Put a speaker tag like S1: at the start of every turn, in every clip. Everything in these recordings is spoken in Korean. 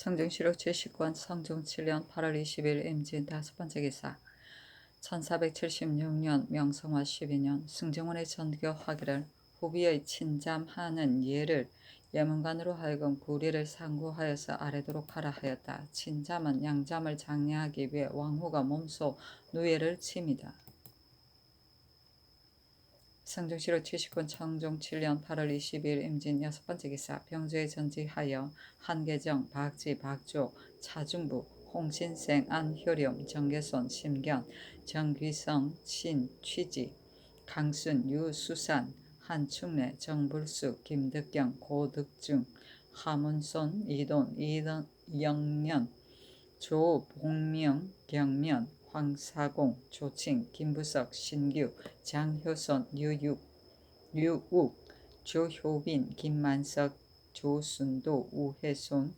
S1: 성종시로 제19권 성종 7년 8월 20일 임진 5번째 기사 1476년 명성화 12년 승정원의 전교 화기를 후비의 친잠하는 예를 예문관으로 하여금 구리를 상고하여서 아래도록 하라 하였다. 친잠은 양잠을 장려하기 위해 왕후가 몸소 누예를 칩니다. 성종시로 70권 성종 7년 8월 20일 임진 6번째 기사 병조에 전지하여 한계정, 박지, 박조, 차중부, 홍신생, 안효렴, 정계손, 심견, 정귀성, 신, 취지, 강순, 유수산, 한충래, 정불수, 김덕경, 고덕중, 하문손, 이돈, 이영년, 조봉명, 경면, 황사공, 조칭, 김부석, 신규, 장효선, 류욱, 조효빈, 김만석, 조순도, 우혜손,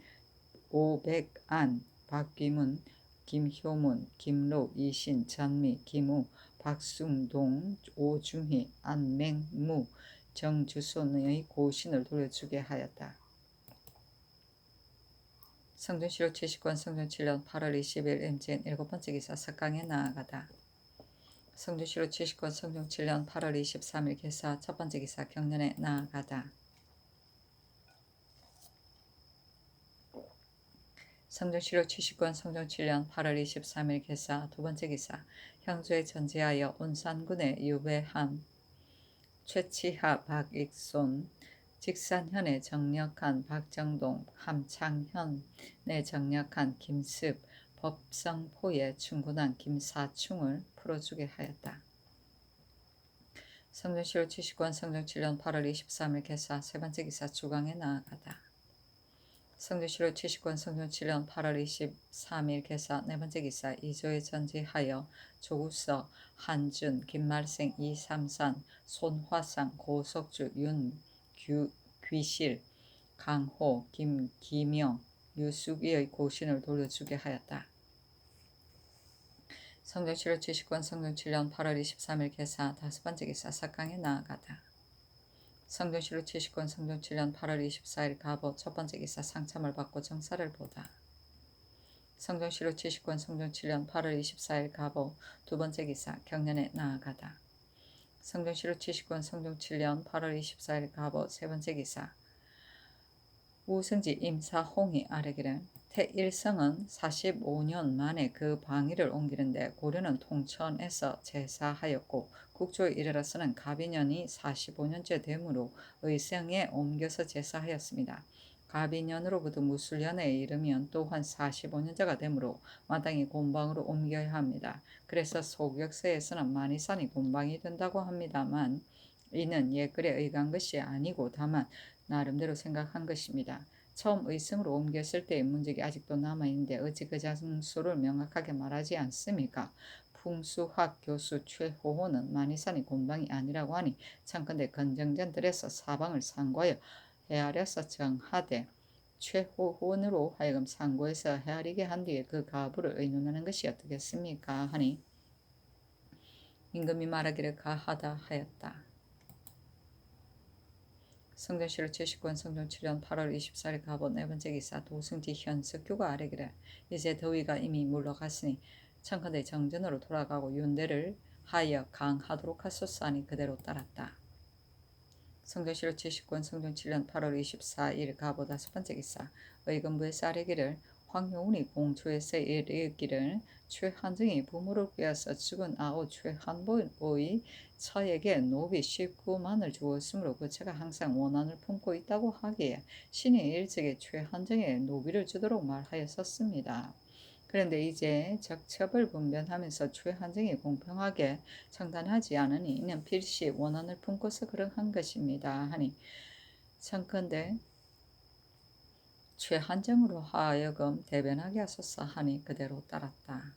S1: 오백안, 박귀문, 김효문, 김로, 이신, 전미, 김우, 박숭동, 오중희, 안맹무, 정주손의 고신을 돌려주게 하였다. 성종시로 70권 성종 7년 8월 20일 임진 7번째 기사 석강에 나아가다. 성종시로 70권 성종 7년 8월 23일 기사 첫번째 기사 경년에 나아가다. 성종시로 70권 성종 7년 8월 23일 기사 두번째 기사 형조에 전지하여 온산군의 유배함 최치하 박익손 직산현에 정력한 박정동, 함창현에 정력한 김습, 법성포에 충군한 김사충을 풀어주게 하였다. 성종시로 70권 성종 7년 8월 23일 개사 세번째 기사 주강에 나아가다. 성종시로 70권 성종 7년 8월 23일 개사 네번째 기사 이조에 전지하여 조구서, 한준, 김말생, 이삼산, 손화상, 고석주, 귀실, 강호, 김기명, 유숙이의 고신을 돌려주게 하였다. 성종시로 70권 성종 7년 8월 23일 개사 다섯번째 기사 석강에 나아가다. 성종시로 70권 성종 7년 8월 24일 가보 첫번째 기사 상참을 받고 정사를 보다. 성종시로 70권 성종 7년 8월 24일 가보 두번째 기사 경년에 나아가다. 성종시로 70권 성종 7년 8월 24일 가보 세번째 기사 우승지 임사홍이 아뢰기를 태일성은 45년 만에 그 방위를 옮기는데 고려는 통천에서 제사하였고 국조에 이르러서는 갑인년이 45년째 되므로 의성에 옮겨서 제사하였습니다. 갑인년으로부터 무술년에 이르면 또한 45년째가 되므로 마땅히 곤방으로 옮겨야 합니다. 그래서 소격서에서는 만이산이 곤방이 된다고 합니다만 이는 옛글에 의간 것이 아니고 다만 나름대로 생각한 것입니다. 처음 의성으로 옮겼을 때의 문적이 아직도 남아있는데 어찌 그 장소를 명확하게 말하지 않습니까? 풍수학 교수 최호호는 만이산이 곤방이 아니라고 하니 참건대 건정전들에서 사방을 상고하여 헤아려서 정하되 최호호원으로 하여금 상고해서 헤아리게 한 뒤에 그 가부를 의논하는 것이 어떻겠습니까? 하니 임금이 말하기를 가하다 하였다. 성종시로 70권 성종 7년 8월 24일 가보 네번째 기사 도승지 현석규가 아뢰기를 이제 더위가 이미 물러갔으니 청컨대 정전으로 돌아가고 윤대를 하여 강하도록 하소서하니 그대로 따랐다. 성종시로 70권 성종 7년 8월 24일 가보 다섯번째 기사 의금부에서 아뢰기를 황효운이 공초에서 이르기를 최한정이 부모를 꾀어서 죽은 아우 최한보의 처에게 노비 19만을 주었으므로 그 처가 항상 원한을 품고 있다고 하기에 신이 일찍이 최한정에 노비를 주도록 말하였었습니다. 그런데 이제 적첩을 분변하면서 최한정이 공평하게 청단하지 않으니 이는 필시 원한을 품고서 그러한 것입니다. 하니 청컨대 최한정으로 하여금 대변하게 하소서 하니 그대로 따랐다.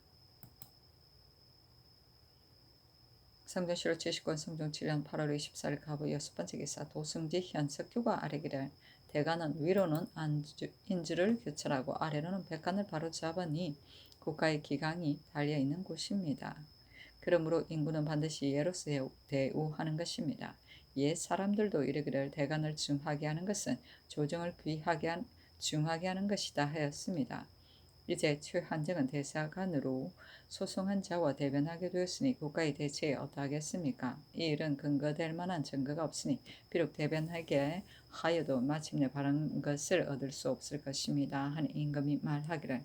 S1: 성종시로 70권 성종 7년 8월 24일 가부 여섯번째 기사 도승지 현석규가 아뢰기를 대간은 위로는 인주를 교철하고 아래로는 백간을 바로잡으니 국가의 기강이 달려있는 곳입니다. 그러므로 인구는 반드시 예로서 대우하는 것입니다. 옛 사람들도 이르기를 대간을 중하게 하는 것은 조정을 중하게 하는 것이다 하였습니다. 이제 최한정은 대사관으로 소송한 자와 대변하게 되었으니 국가의 대처에 어떠하겠습니까? 이 일은 근거될 만한 증거가 없으니 비록 대변하게 하여도 마침내 바른 것을 얻을 수 없을 것입니다. 하니 임금이 말하기를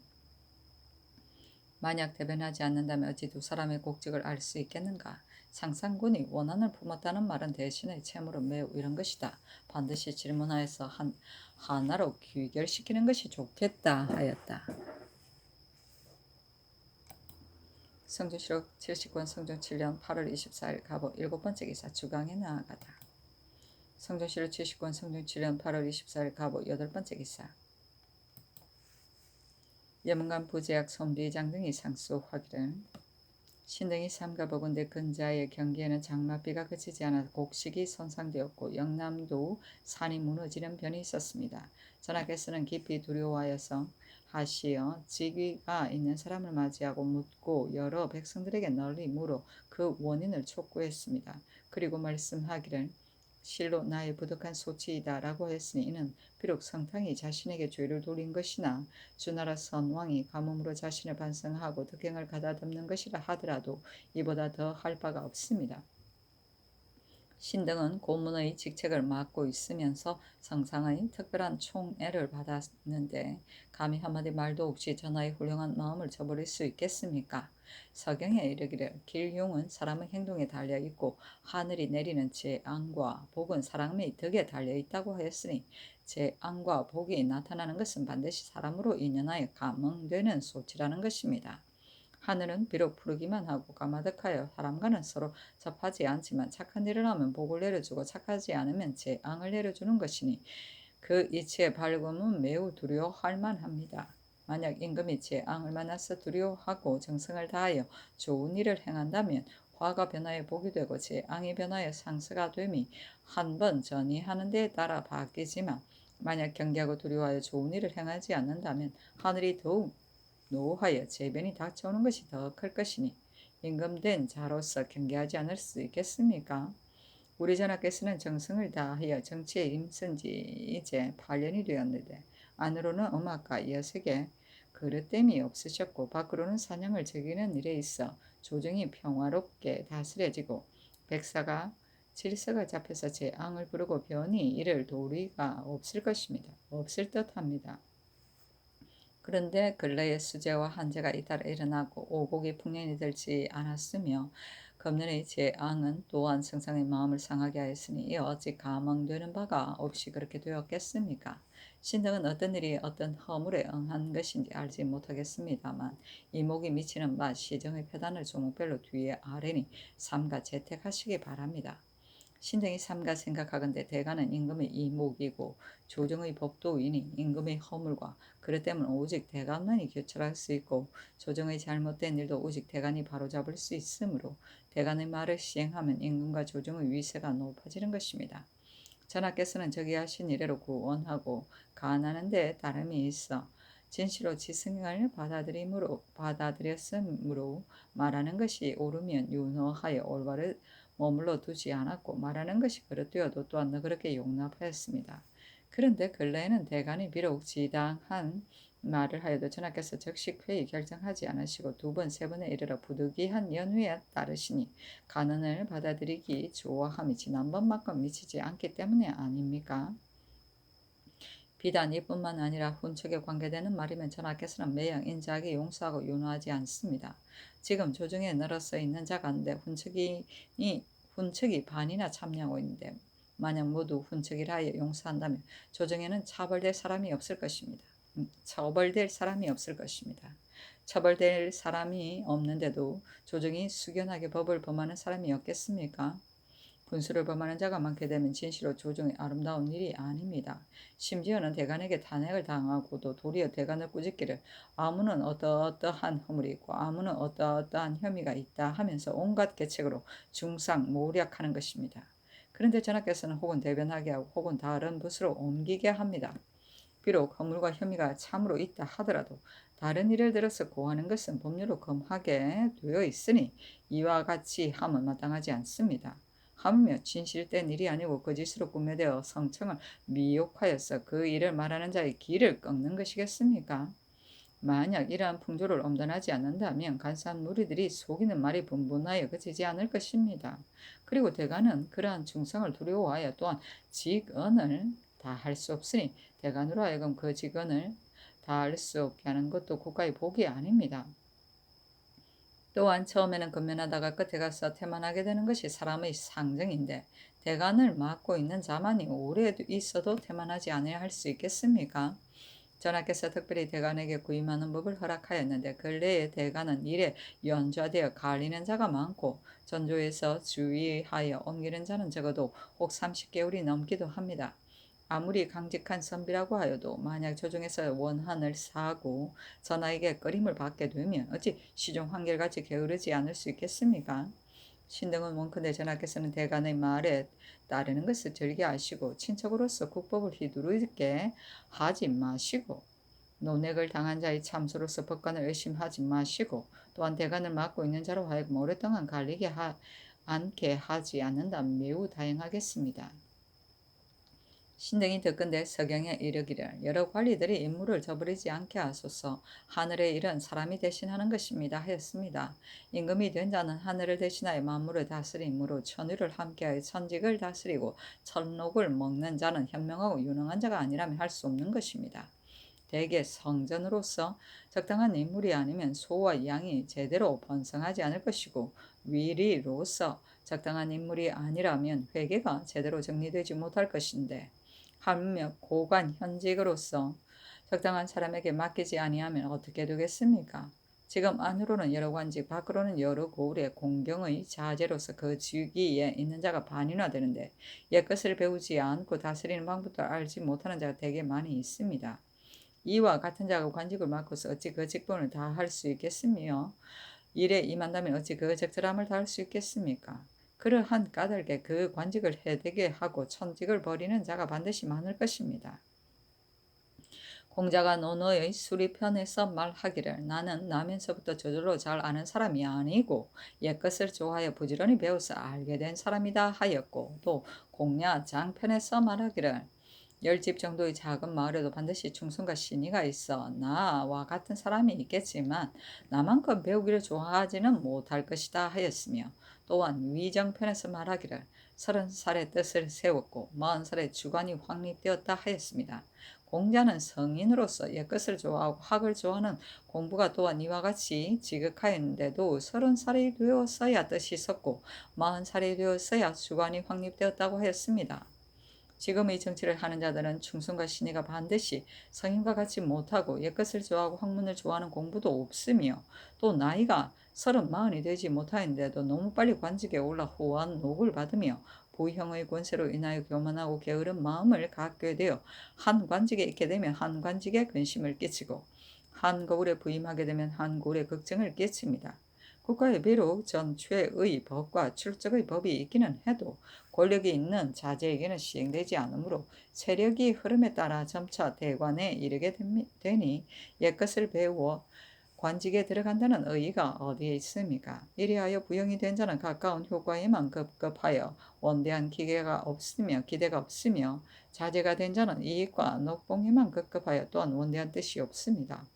S1: 만약 대변하지 않는다면 어찌 두 사람의 국적을 알 수 있겠는가? 상상군이 원한을 품었다는 말은 대신에 채무로 매우 이런 것이다. 반드시 질문하여서 하나로 귀결시키는 것이 좋겠다 하였다. 성조실록 79권 성종 7년 8월 24일 갑오 7번째 기사 주강에 나아가다. 성조실록 79권 성종 7년 8월 24일 갑오 8번째 기사 여문관 부제학 손비장 등이 상소하기를 신등이 삼가 보건대 근자의 경기에는 장맛비가 그치지 않아 곡식이 손상되었고 영남도 산이 무너지는 변이 있었습니다. 전하께서는 깊이 두려워하여서 하시어 직위가 있는 사람을 맞이하고 묻고 여러 백성들에게 널리 물어 그 원인을 촉구했습니다. 그리고 말씀하기를 실로 나의 부득한 소치이다 라고 했으니 이는 비록 성탕이 자신에게 죄를 돌린 것이나 주나라 선왕이 가뭄으로 자신을 반성하고 득행을 가다듬는 것이라 하더라도 이보다 더 할 바가 없습니다. 신등은 고문의 직책을 맡고 있으면서 성상의 특별한 총애를 받았는데 감히 한마디 말도 없이 전하의 훌륭한 마음을 저버릴 수 있겠습니까? 서경에 이르기를 길용은 사람의 행동에 달려있고 하늘이 내리는 재앙과 복은 사람의 덕에 달려있다고 하였으니 재앙과 복이 나타나는 것은 반드시 사람으로 인연하여 감응되는 소치라는 것입니다. 하늘은 비록 푸르기만 하고 까마득하여 사람과는 서로 접하지 않지만 착한 일을 하면 복을 내려주고 착하지 않으면 재앙을 내려주는 것이니 그 이치의 밝음은 매우 두려워할 만합니다. 만약 임금이 재앙을 만나서 두려워하고 정성을 다하여 좋은 일을 행한다면 화가 변하여 복이 되고 재앙이 변하여 상처가 됨이 한 번 전이하는 데에 따라 바뀌지만 만약 경계하고 두려워하여 좋은 일을 행하지 않는다면 하늘이 더욱 노하여 재변이 닥쳐오는 것이 더 클 것이니 임금된 자로서 경계하지 않을 수 있겠습니까? 우리 전하께서는 정성을 다하여 정치에 힘쓴 지 이제 8년이 되었는데 안으로는 음악과 여색에 그릇됨이 없으셨고 밖으로는 사냥을 즐기는 일에 있어 조정이 평화롭게 다스려지고 백사가 질서가 잡혀서 재앙을 부르고 변이 이를 도리가 없을 것입니다. 없을 듯합니다. 그런데 근래에 수재와 한재가 잇따라 일어나고 오곡이 풍년이 들지 않았으며 금년의 재앙은 또한 성상의 마음을 상하게 하였으니 이 어찌 감언되는 바가 없이 그렇게 되었겠습니까? 신등은 어떤 일이 어떤 허물에 응한 것인지 알지 못하겠습니다만 이목이 미치는 바 시정의 표단을 조목별로 뒤에 아래니 삼가 채택하시기 바랍니다. 신등이 삼가 생각하건대 대가는 임금의 이목이고 조정의 법도이니 임금의 허물과 그릇 때문 오직 대간만이 교철할 수 있고 조정의 잘못된 일도 오직 대간이 바로잡을 수 있으므로 대간의 말을 시행하면 임금과 조정의 위세가 높아지는 것입니다. 전하께서는 저기 하신 이래로 구원하고 간하는 데 따름이 있어 진실로 지승을 받아들였으므로 말하는 것이 옳으면 윤허하여 올바를 머물러 두지 않았고 말하는 것이 그릇되어도 또한 너그럽게 용납하였습니다. 그런데 근래에는 대간이 비록 지당한 말을 하여도 전하께서 즉시 결정하지 않으시고 두 번, 세 번에 이르러 부득이한 연후에 따르시니 간언을 받아들이기 좋아함이 지난번만큼 미치지 않기 때문에 아닙니까? 비단 이뿐만 아니라 훈척에 관계되는 말이면 전하께서는 매형 인자하게 용서하고 윤호하지 않습니다. 지금 조정에 늘어서 있는 자 가운데 훈척이 반이나 참여하고 있는데 만약 모두 훈척이라 하여 용서한다면 조정에는 처벌될 사람이 없을 것입니다. 처벌될 사람이 없는데도 조정이 숙연하게 법을 범하는 사람이 없겠습니까? 분수를 범하는 자가 많게 되면 진실로 조정이 아름다운 일이 아닙니다. 심지어는 대간에게 탄핵을 당하고도 도리어 대간을 꾸짖기를 아무는 어떠어떠한 허물이 있고 아무는 어떠어떠한 혐의가 있다 하면서 온갖 계책으로 중상모략하는 것입니다. 그런데 전하께서는 혹은 대변하게 하고 혹은 다른 붓으로 옮기게 합니다. 비록 허물과 혐의가 참으로 있다 하더라도 다른 일을 들어서 고하는 것은 법률로 금하게 되어 있으니 이와 같이 함은 마땅하지 않습니다. 하물며 진실된 일이 아니고 거짓으로 꾸며대어 성청을 미혹하여서 그 일을 말하는 자의 길을 꺾는 것이겠습니까? 만약 이러한 풍조를 엄단하지 않는다면 간사한 무리들이 속이는 말이 분분하여 그치지 않을 것입니다. 그리고 대가는 그러한 중성을 두려워하여 또한 직언을 다할 수 없으니 대간으로 하여금 그 직언을 다할 수 없게 하는 것도 국가의 복이 아닙니다. 또한 처음에는 근면하다가 끝에 가서 태만하게 되는 것이 사람의 상정인데 대간을 맡고 있는 자만이 오래 있어도 태만하지 않아야 할 수 있겠습니까? 전하께서 특별히 대간에게 구임하는 법을 허락하였는데 근래에 대간은 일에 연좌되어 갈리는 자가 많고 전조에서 주의하여 옮기는 자는 적어도 혹 30개월이 넘기도 합니다. 아무리 강직한 선비라고 하여도 만약 조정에서 원한을 사고 전하에게 끌임을 받게 되면 어찌 시종 한결같이 게으르지 않을 수 있겠습니까? 신등은 원컨대 전하께서는 대간의 말에 따르는 것을 즐겨하시고 친척으로서 국법을 휘두르게 하지 마시고 논액을 당한 자의 참수로서 법관을 의심하지 마시고 또한 대간을 맡고 있는 자로 하여금 오랫동안 갈리게 않게 하지 않는다면 매우 다행하겠습니다. 신등이 듣건대 서경에 이르기를 여러 관리들이 임무를 저버리지 않게 하소서. 하늘의 일은 사람이 대신하는 것입니다 하였습니다. 임금이 된 자는 하늘을 대신하여 만물을 다스림으로 천위를 함께하여 천직을 다스리고 천록을 먹는 자는 현명하고 유능한 자가 아니라면 할 수 없는 것입니다. 대개 성전으로서 적당한 인물이 아니면 소와 양이 제대로 번성하지 않을 것이고 위리로서 적당한 인물이 아니라면 회계가 제대로 정리되지 못할 것인데 하물며 고관 현직으로서 적당한 사람에게 맡기지 아니하면 어떻게 되겠습니까? 지금 안으로는 여러 관직, 밖으로는 여러 고을의 공경의 자제로서 그 직위에 있는 자가 반이나 되는데 옛것을 배우지 않고 다스리는 방법도 알지 못하는 자가 되게 많이 있습니다. 이와 같은 자가 관직을 맡고서 어찌 그 직분을 다할 수 있겠으며 일에 임한다면 어찌 그 적절함을 다할 수 있겠습니까? 그러한 까닭에 그 관직을 해되게 하고 천직을 버리는 자가 반드시 많을 것입니다. 공자가 논어의 수리편에서 말하기를 나는 나면서부터 저절로 잘 아는 사람이 아니고 옛것을 좋아하여 부지런히 배워서 알게 된 사람이다 하였고 또 공야 장편에서 말하기를 10집 정도의 작은 마을에도 반드시 충성과 신의가 있어 나와 같은 사람이 있겠지만 나만큼 배우기를 좋아하지는 못할 것이다 하였으며 또한 위정편에서 말하기를 30살에 뜻을 세웠고 40살에 주관이 확립되었다 하였습니다. 공자는 성인으로서 옛것을 좋아하고 학을 좋아하는 공부가 또한 이와 같이 지극하였는데도 30살이 되었어야 뜻이 섰고 40살이 되었어야 주관이 확립되었다고 하였습니다. 지금의 정치를 하는 자들은 충성과 신의가 반드시 성인과 같이 못하고 옛것을 좋아하고 학문을 좋아하는 공부도 없으며 또 나이가 30, 40이 되지 못하였는데도 너무 빨리 관직에 올라 호한 녹을 받으며 부형의 권세로 인하여 교만하고 게으른 마음을 갖게 되어 한 관직에 있게 되면 한 관직에 근심을 끼치고 한 거울에 부임하게 되면 한 거울에 걱정을 끼칩니다. 국가에 비록 전체의 법과 출적의 법이 있기는 해도 권력이 있는 자제에게는 시행되지 않으므로 세력이 흐름에 따라 점차 대관에 이르게 되니 옛것을 배우어 관직에 들어간다는 의의가 어디에 있습니까? 이리하여 부영이 된 자는 가까운 효과에만 급급하여 원대한 기대가 없으며 자제가 된 자는 이익과 녹봉에만 급급하여 또한 원대한 뜻이 없습니다.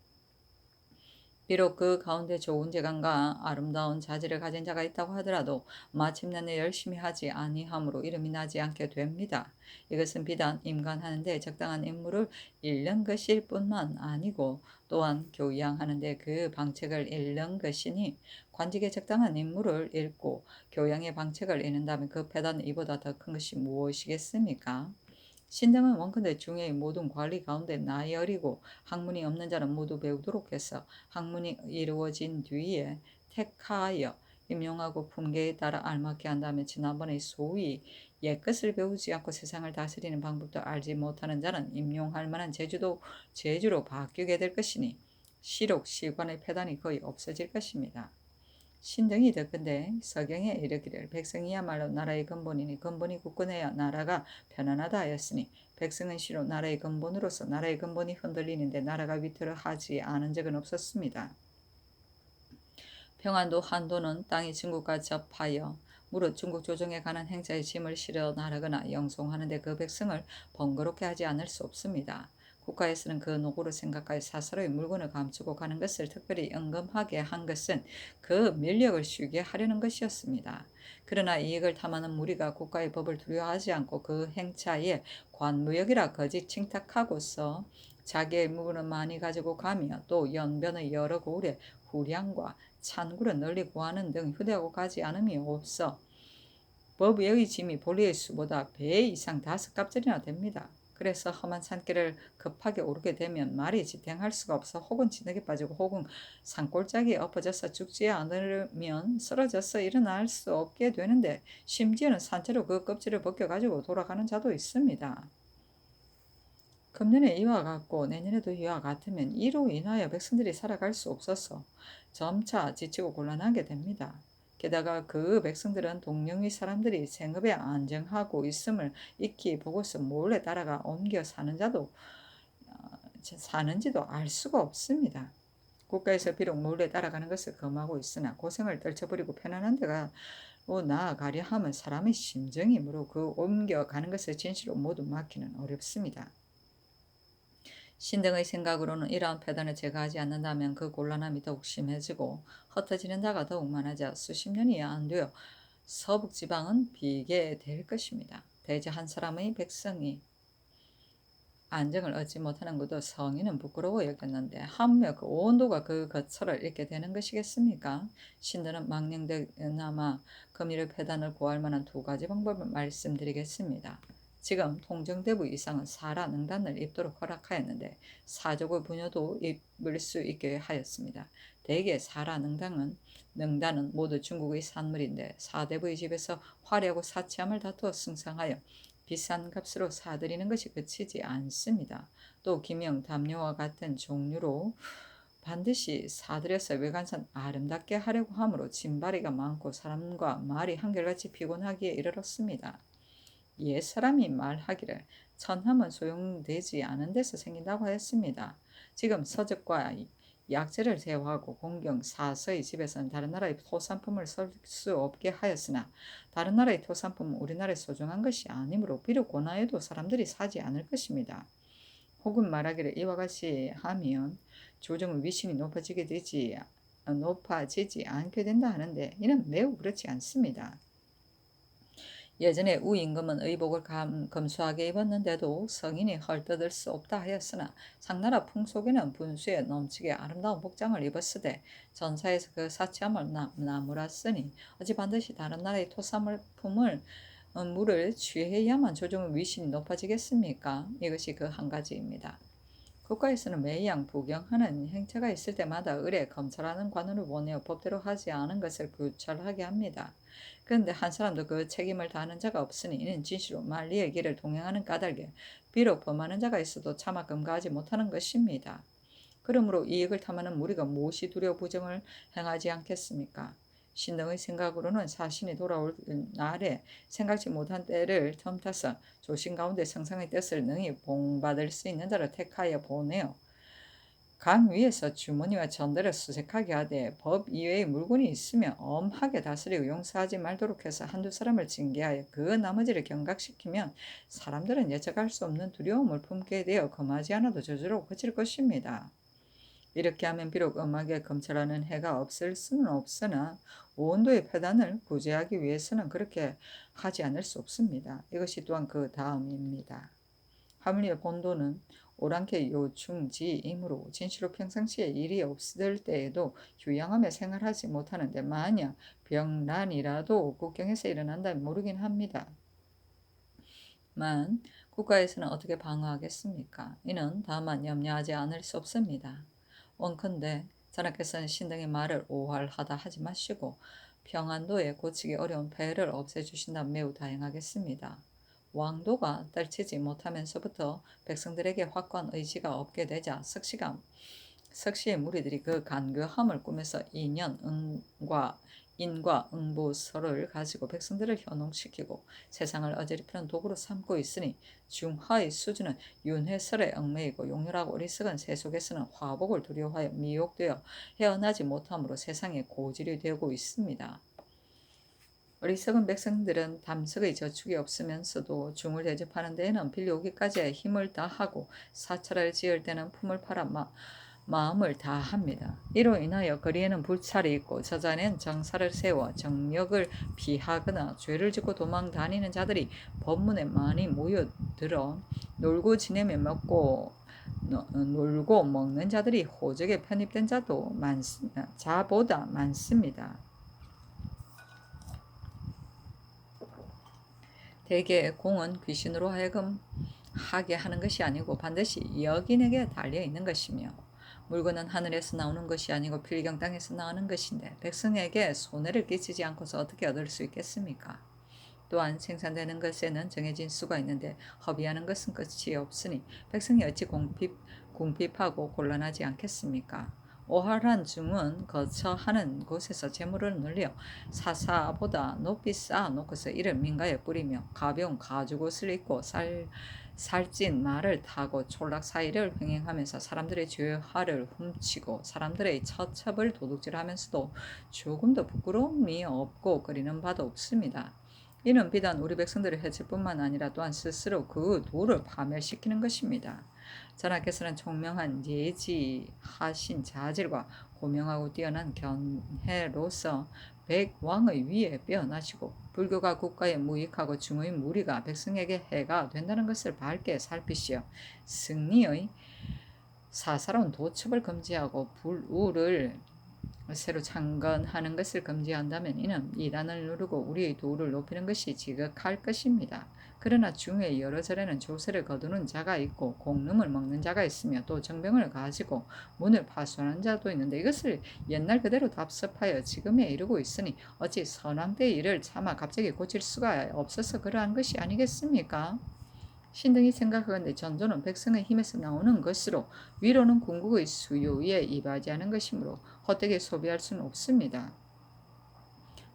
S1: 비록 그 가운데 좋은 재간과 아름다운 자질을 가진 자가 있다고 하더라도 마침내는 열심히 하지 아니함으로 이름이 나지 않게 됩니다. 이것은 비단 임관하는데 적당한 인물을 잃는 것일 뿐만 아니고 또한 교양하는데 그 방책을 잃는 것이니 관직에 적당한 인물을 잃고 교양의 방책을 잃는다면 그 패단은 이보다 더 큰 것이 무엇이겠습니까? 신등은 원컨대 중의 모든 관리 가운데 나이 어리고 학문이 없는 자는 모두 배우도록 해서 학문이 이루어진 뒤에 택하여 임용하고 품계에 따라 알맞게 한다면 지난번에 소위 옛것을 배우지 않고 세상을 다스리는 방법도 알지 못하는 자는 임용할 만한 제주로 바뀌게 될 것이니 시록 시관의 패단이 거의 없어질 것입니다. 신등이 듣건대 서경에 이르기를 백성이야말로 나라의 근본이니 근본이 굳건해야 나라가 편안하다 하였으니 백성은 시로 나라의 근본으로서 나라의 근본이 흔들리는데 나라가 위태로하지 않은 적은 없었습니다. 평안도 한도는 땅이 중국과 접하여 무릇 중국 조정에 관한 행차에 짐을 실어 나르거나 영송하는 데 그 백성을 번거롭게 하지 않을 수 없습니다. 국가에서는 그 노고를 생각하여 사사로이 물건을 감추고 가는 것을 특별히 연금하게 한 것은 그 밀력을 쉬게 하려는 것이었습니다. 그러나 이익을 탐하는 무리가 국가의 법을 두려워하지 않고 그 행차에 관무역이라 거짓 칭탁하고서 자기의 물건을 많이 가지고 가며 또 연변의 여러 고을에 후량과 찬구를 널리 구하는 등 휴대하고 가지 않음이 없어 법의 짐이 본래의 수보다 배 이상 5값짜리나 됩니다. 그래서 험한 산길을 급하게 오르게 되면 말이 지탱할 수가 없어 혹은 진흙에 빠지고 혹은 산골짜기에 엎어져서 죽지 않으면 쓰러져서 일어날 수 없게 되는데 심지어는 산채로 그 껍질을 벗겨가지고 돌아가는 자도 있습니다. 금년에 이와 같고 내년에도 이와 같으면 이로 인하여 백성들이 살아갈 수 없어서 점차 지치고 곤란하게 됩니다. 게다가 그 백성들은 동령의 사람들이 생업에 안정하고 있음을 익히 보고서 몰래 따라가 옮겨 사는지도 알 수가 없습니다. 국가에서 비록 몰래 따라가는 것을 금하고 있으나 고생을 떨쳐버리고 편안한 데가 나아가려 하면 사람의 심정이므로 그 옮겨가는 것을 진실로 모두 막기는 어렵습니다. 신등의 생각으로는 이러한 폐단을 제거하지 않는다면 그 곤란함이 더욱 심해지고 흩어지는 자가 더욱 많아져 수십 년이 안 되어 서북지방은 비게 될 것입니다. 대저 한 사람의 백성이 안정을 얻지 못하는 것도 성인은 부끄러워 여겼는데 하물며 그 온도가 그 거처를 잃게 되는 것이겠습니까? 신들은 망령되나마 금일의 폐단을 구할 만한 2가지 방법을 말씀드리겠습니다. 지금 통정대부 이상은 사라 능단을 입도록 허락하였는데 사족의 부녀도 입을 수 있게 하였습니다. 대개 사라 능단은 모두 중국의 산물인데 사대부의 집에서 화려하고 사치함을 다투어 승상하여 비싼 값으로 사들이는 것이 그치지 않습니다. 또 기명, 담요와 같은 종류로 반드시 사들여서 외관상 아름답게 하려고 하므로 짐바리가 많고 사람과 말이 한결같이 피곤하기에 이르렀습니다. 옛 사람이 말하기를 천함은 소용되지 않은 데서 생긴다고 하였습니다. 지금 서적과 약재를 제어하고 공경 사서의 집에서는 다른 나라의 토산품을 설 수 없게 하였으나 다른 나라의 토산품은 우리나라에 소중한 것이 아니므로 비록 고나해도 사람들이 사지 않을 것입니다. 혹은 말하기를 이와 같이 하면 조정의 위신이 높아지지 않게 된다 하는데 이는 매우 그렇지 않습니다. 예전에 우임금은 의복을 검소하게 입었는데도 성인이 헐뜯을 수 없다 하였으나 상나라 풍속에는 분수에 넘치게 아름다운 복장을 입었으되 전사에서 그 사치함을 나무랐으니 어찌 반드시 다른 나라의 토산물을 물을 취해야만 조정의 위신이 높아지겠습니까? 이것이 그 한 가지입니다. 국가에서는 매양 부경하는 행차가 있을 때마다 의례 검찰하는 관원을 보내어 법대로 하지 않은 것을 규찰하게 합니다. 그런데 한 사람도 그 책임을 다하는 자가 없으니 이는 진실로 만리의 길을 동행하는 까닭에 비록 범하는 자가 있어도 차마 금가하지 못하는 것입니다. 그러므로 이익을 탐하는 무리가 무엇이 두려워 부정을 행하지 않겠습니까? 신등의 생각으로는 사신이 돌아올 날에 생각지 못한 때를 틈타서 조신 가운데 성상의 뜻을 능히 봉받을 수 있는 자를 택하여 보내어 강 위에서 주머니와 전대를 수색하게 하되 법 이외의 물건이 있으면 엄하게 다스리고 용서하지 말도록 해서 한두 사람을 징계하여 그 나머지를 경각시키면 사람들은 예측할 수 없는 두려움을 품게 되어 금하지 않아도 저절로 그칠 것입니다. 이렇게 하면 비록 음악에 검찰하는 해가 없을 수는 없으나 온도의 폐단을 구제하기 위해서는 그렇게 하지 않을 수 없습니다. 이것이 또한 그 다음입니다. 하물며 본도는 오랑캐 요충지이므로 진실로 평상시에 일이 없을 때에도 휴양하며 생활하지 못하는데 만약 병난이라도 국경에서 일어난다면 모르긴 합니다. 만 국가에서는 어떻게 방어하겠습니까? 이는 다만 염려하지 않을 수 없습니다. 원컨대 자나께서는 신등의 말을 오할하다 하지 마시고 평안도에 고치기 어려운 폐해를 없애주신다면 매우 다행하겠습니다. 왕도가 떨치지 못하면서부터 백성들에게 확고한 의지가 없게 되자 석시의 무리들이 그 간교함을 꾸며서 인과 응보서를 가지고 백성들을 현혹시키고 세상을 어지럽히는 도구로 삼고 있으니 중하의 수준은 윤회설에 얽매이고 용렬하고 어리석은 세속에서는 화복을 두려워하여 미혹되어 헤어나지 못함으로 세상에 고질이 되고 있습니다. 어리석은 백성들은 담석의 저축이 없으면서도 중을 대접하는 데에는 빌려오기까지의 힘을 다하고 사찰을 지을 때는 품을 팔아 마음을 다합니다. 이로 인하여 거리에는 불찰이 있고 저자는 정사를 세워 정력을 피하거나 죄를 짓고 도망 다니는 자들이 법문에 많이 모여들어 놀고 지내며 놀고 먹는 자들이 호적에 편입된 자보다 많습니다. 대개 공은 귀신으로 하여금 하게 하는 것이 아니고 반드시 여인에게 달려 있는 것이며 물건은 하늘에서 나오는 것이 아니고 필경 땅에서 나오는 것인데 백성에게 손해를 끼치지 않고서 어떻게 얻을 수 있겠습니까? 또한 생산되는 것에는 정해진 수가 있는데 허비하는 것은 끝이 없으니 백성이 어찌 궁핍하고 곤란하지 않겠습니까? 오활한 중은 거처하는 곳에서 재물을 늘려 사사보다 높이 쌓아 놓고서 이를 민가에 뿌리며 가벼운 가죽옷을 입고 살찐 말을 타고 촌락 사이를 횡행하면서 사람들의 죄화를 훔치고 사람들의 처첩을 도둑질하면서도 조금도 부끄러움이 없고 거리는 바도 없습니다. 이는 비단 우리 백성들의 해칠 뿐만 아니라 또한 스스로 그 도를 파멸시키는 것입니다. 전하께서는 총명한 예지하신 자질과 고명하고 뛰어난 견해로서 백왕의 위에 빼어나시고 불교가 국가에 무익하고 중의 무리가 백성에게 해가 된다는 것을 밝게 살피시어 승리의 사사로운 도첩을 금지하고 불우를 새로 창건하는 것을 금지한다면 이는 이단을 누르고 우리의 도를 높이는 것이 지극할 것입니다. 그러나 중에 여러 절에는 조세를 거두는 자가 있고 공름을 먹는 자가 있으며 또 정병을 가지고 문을 파수하는 자도 있는데 이것을 옛날 그대로 답습하여 지금에 이르고 있으니 어찌 선왕 때 일을 차마 갑자기 고칠 수가 없어서 그러한 것이 아니겠습니까? 신등이 생각하건대 전도는 백성의 힘에서 나오는 것으로 위로는 궁극의 수요에 이바지하는 것이므로 헛되게 소비할 수는 없습니다.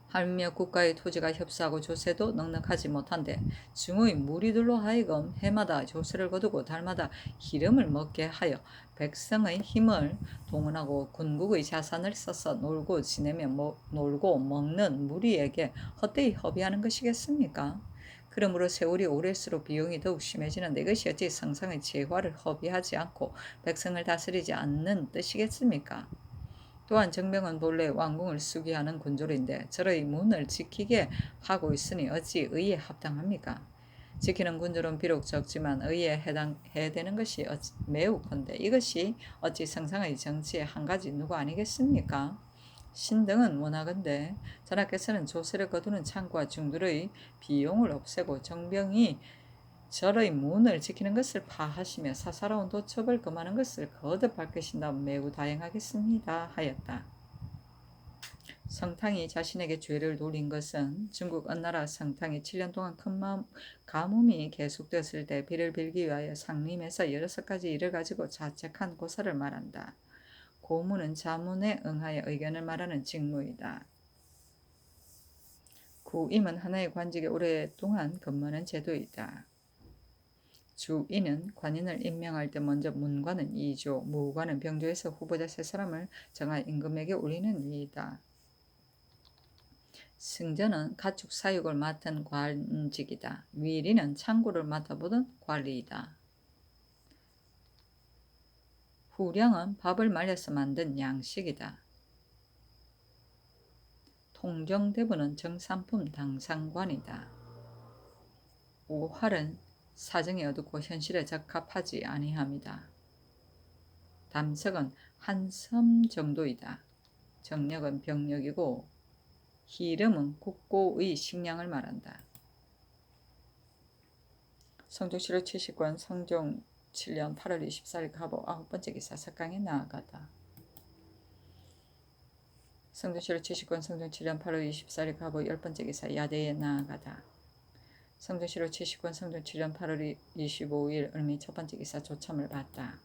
S1: 하물며 국가의 토지가 협소하고 조세도 넉넉하지 못한데 중의 무리들로 하여금 해마다 조세를 거두고 달마다 기름을 먹게 하여 백성의 힘을 동원하고 군국의 자산을 써서 놀고 지내며 놀고 먹는 무리에게 헛되이 허비하는 것이겠습니까? 그러므로 세월이 오를수록 비용이 더욱 심해지는데 이것이 어찌 성상의 재화를 허비하지 않고 백성을 다스리지 않는 뜻이겠습니까? 또한 정병은 본래 왕궁을 수기하는 군졸인데 저의 문을 지키게 하고 있으니 어찌 의에 합당합니까? 지키는 군졸은 비록 적지만 의에 해되는 것이 매우 큰데 이것이 어찌 성상의 정치의 한 가지 누구 아니겠습니까? 신등은 원하건대 전하께서는 조세를 거두는 창과 중들의 비용을 없애고 정병이 절의 문을 지키는 것을 파하시며 사사로운 도첩을 금하는 것을 거듭 밝히신다면 매우 다행하겠습니다 하였다. 성탕이 자신에게 죄를 돌린 것은 중국 언나라 성탕이 7년 동안 큰 가뭄이 계속되었을 때 비를 빌기 위하여 상림에서 6가지 일을 가지고 자책한 고사를 말한다. 고문은 자문에 응하여 의견을 말하는 직무이다. 구임은 하나의 관직에 오랫동안 근무하는 제도이다. 주인은 관인을 임명할 때 먼저 문관은 2조, 무관은 병조에서 후보자 3사람을 정하 임금에게 올리는 일이다. 승전은 가축 사육을 맡은 관직이다. 위리는 창고를 맡아보던 관리이다. 후량은 밥을 말려서 만든 양식이다. 통정대부는 정산품 당상관이다. 오활은 사정이 어둡고 현실에 적합하지 아니함이다. 담석은 한섬 정도이다. 정력은 병력이고 희름은 국고의 식량을 말한다. 성종실록 70권 성종 7년 8월 24일 가보 9번째 기사 석강에 나아가다. 성종실록 70권 성종 7년 8월 24일 가보 10번째 기사 야대에 나아가다. 성종실록 70권 성종 7년 8월 25일 을미 첫번째 기사 조참을 받다.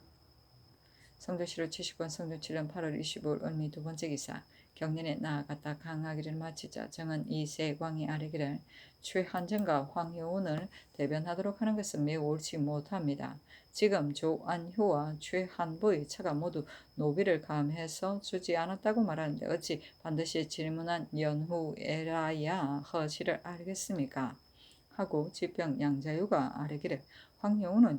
S1: 성종실록 70권 성종 7년 8월 25일 을미 두번째 기사 경년에 나아갔다 강하기를 마치자 정은 이 세광이 아뢰기를 최한정과 황효운을 대변하도록 하는 것은 매우 옳지 못합니다. 지금 조안효와 최한보의 차가 모두 노비를 감해서 주지 않았다고 말하는데 어찌 반드시 질문한 연후에라야 허시를 알겠습니까? 하고 지평 양자유가 아뢰기를 황효운은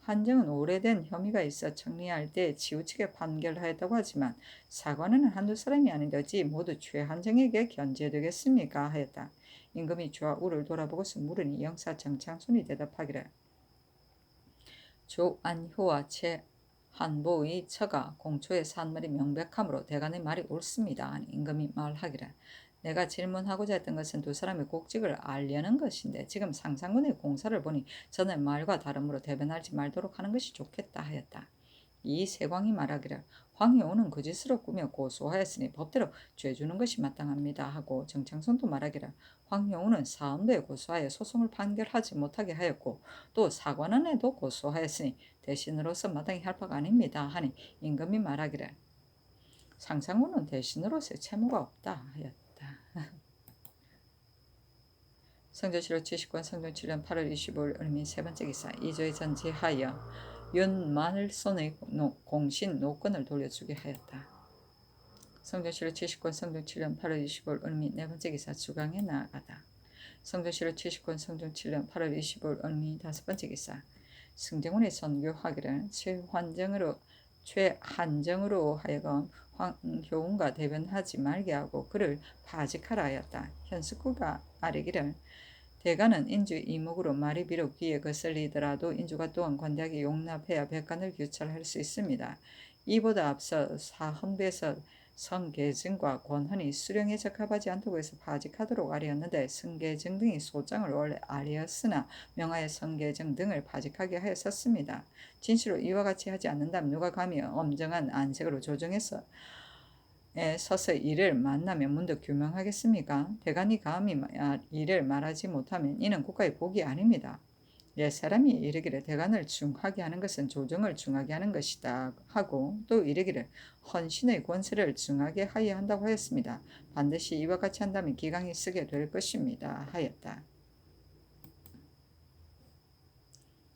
S1: 한정은 오래된 혐의가 있어 정리할 때 치우치게 판결하였다고 하지만 사관은 한두 사람이 아닌데 어찌 모두 최한정에게 견제되겠습니까? 하였다. 임금이 좌우를 돌아보고서 물으니 영사 정창순이 대답하기를 조안효와 최한보의 처가 공초에서 한 말이 명백하므로 대간의 말이 옳습니다. 임금이 말하기를 내가 질문하고자 했던 것은 두 사람의 국직을 알려는 것인데 지금 상상군의 공사를 보니 전의 말과 다름으로 대변하지 말도록 하는 것이 좋겠다 하였다. 이 세광이 말하기를 황효우는 그 짓으로 꾸며 고소하였으니 법대로 죄 주는 것이 마땅합니다 하고 정창순도 말하기를 황효우는 사헌부에 고소하여 소송을 판결하지 못하게 하였고 또 사관원에도 고소하였으니 대신으로서 마땅히 할 바가 아닙니다 하니 임금이 말하기를 상상군은 대신으로서의 채무가 없다 하였다. 성조실록 70권 성종 7년 8월 25일 을미 세 번째 기사 이조의 전지하여 윤만일손의 공신 노건을 돌려주게 하였다. 성조실록 70권 성종 7년 8월 25일 을미 네 번째 기사 주강에 나아가다. 성조실록 70권 성종 7년 8월 25일 을미 다섯 번째 기사 승정원의 선교하기를 최한정으로 하여금 황효운과 대변하지 말게 하고 그를 파직하라 하였다. 현숙구가 아뢰기를 대가는 인주 이목으로 말이 비록 귀에 거슬리더라도 인주가 또한 관대하게 용납해야 백관을 규찰할 수 있습니다. 이보다 앞서 사헌부에서 성계증과 권한이 수령에 적합하지 않다고 해서 파직하도록 아뢰었는데 성계증 등이 소장을 원래 아뢰었으나 명하여 성계증 등을 파직하게 하였었습니다. 진실로 이와 같이 하지 않는다면 누가 감히 엄정한 안색으로 조정해서 서서 이를 만나면 문득 규명하겠습니까? 대간이 감히 이를 말하지 못하면 이는 국가의 복이 아닙니다. 사람이 이르기를 대간을 중하게 하는 것은 조정을 중하게 하는 것이다 하고 또 이르기를 헌신의 권세를 중하게 하여야 한다고 하였습니다. 반드시 이와 같이 한다면 기강이 쓰게 될 것입니다 하였다.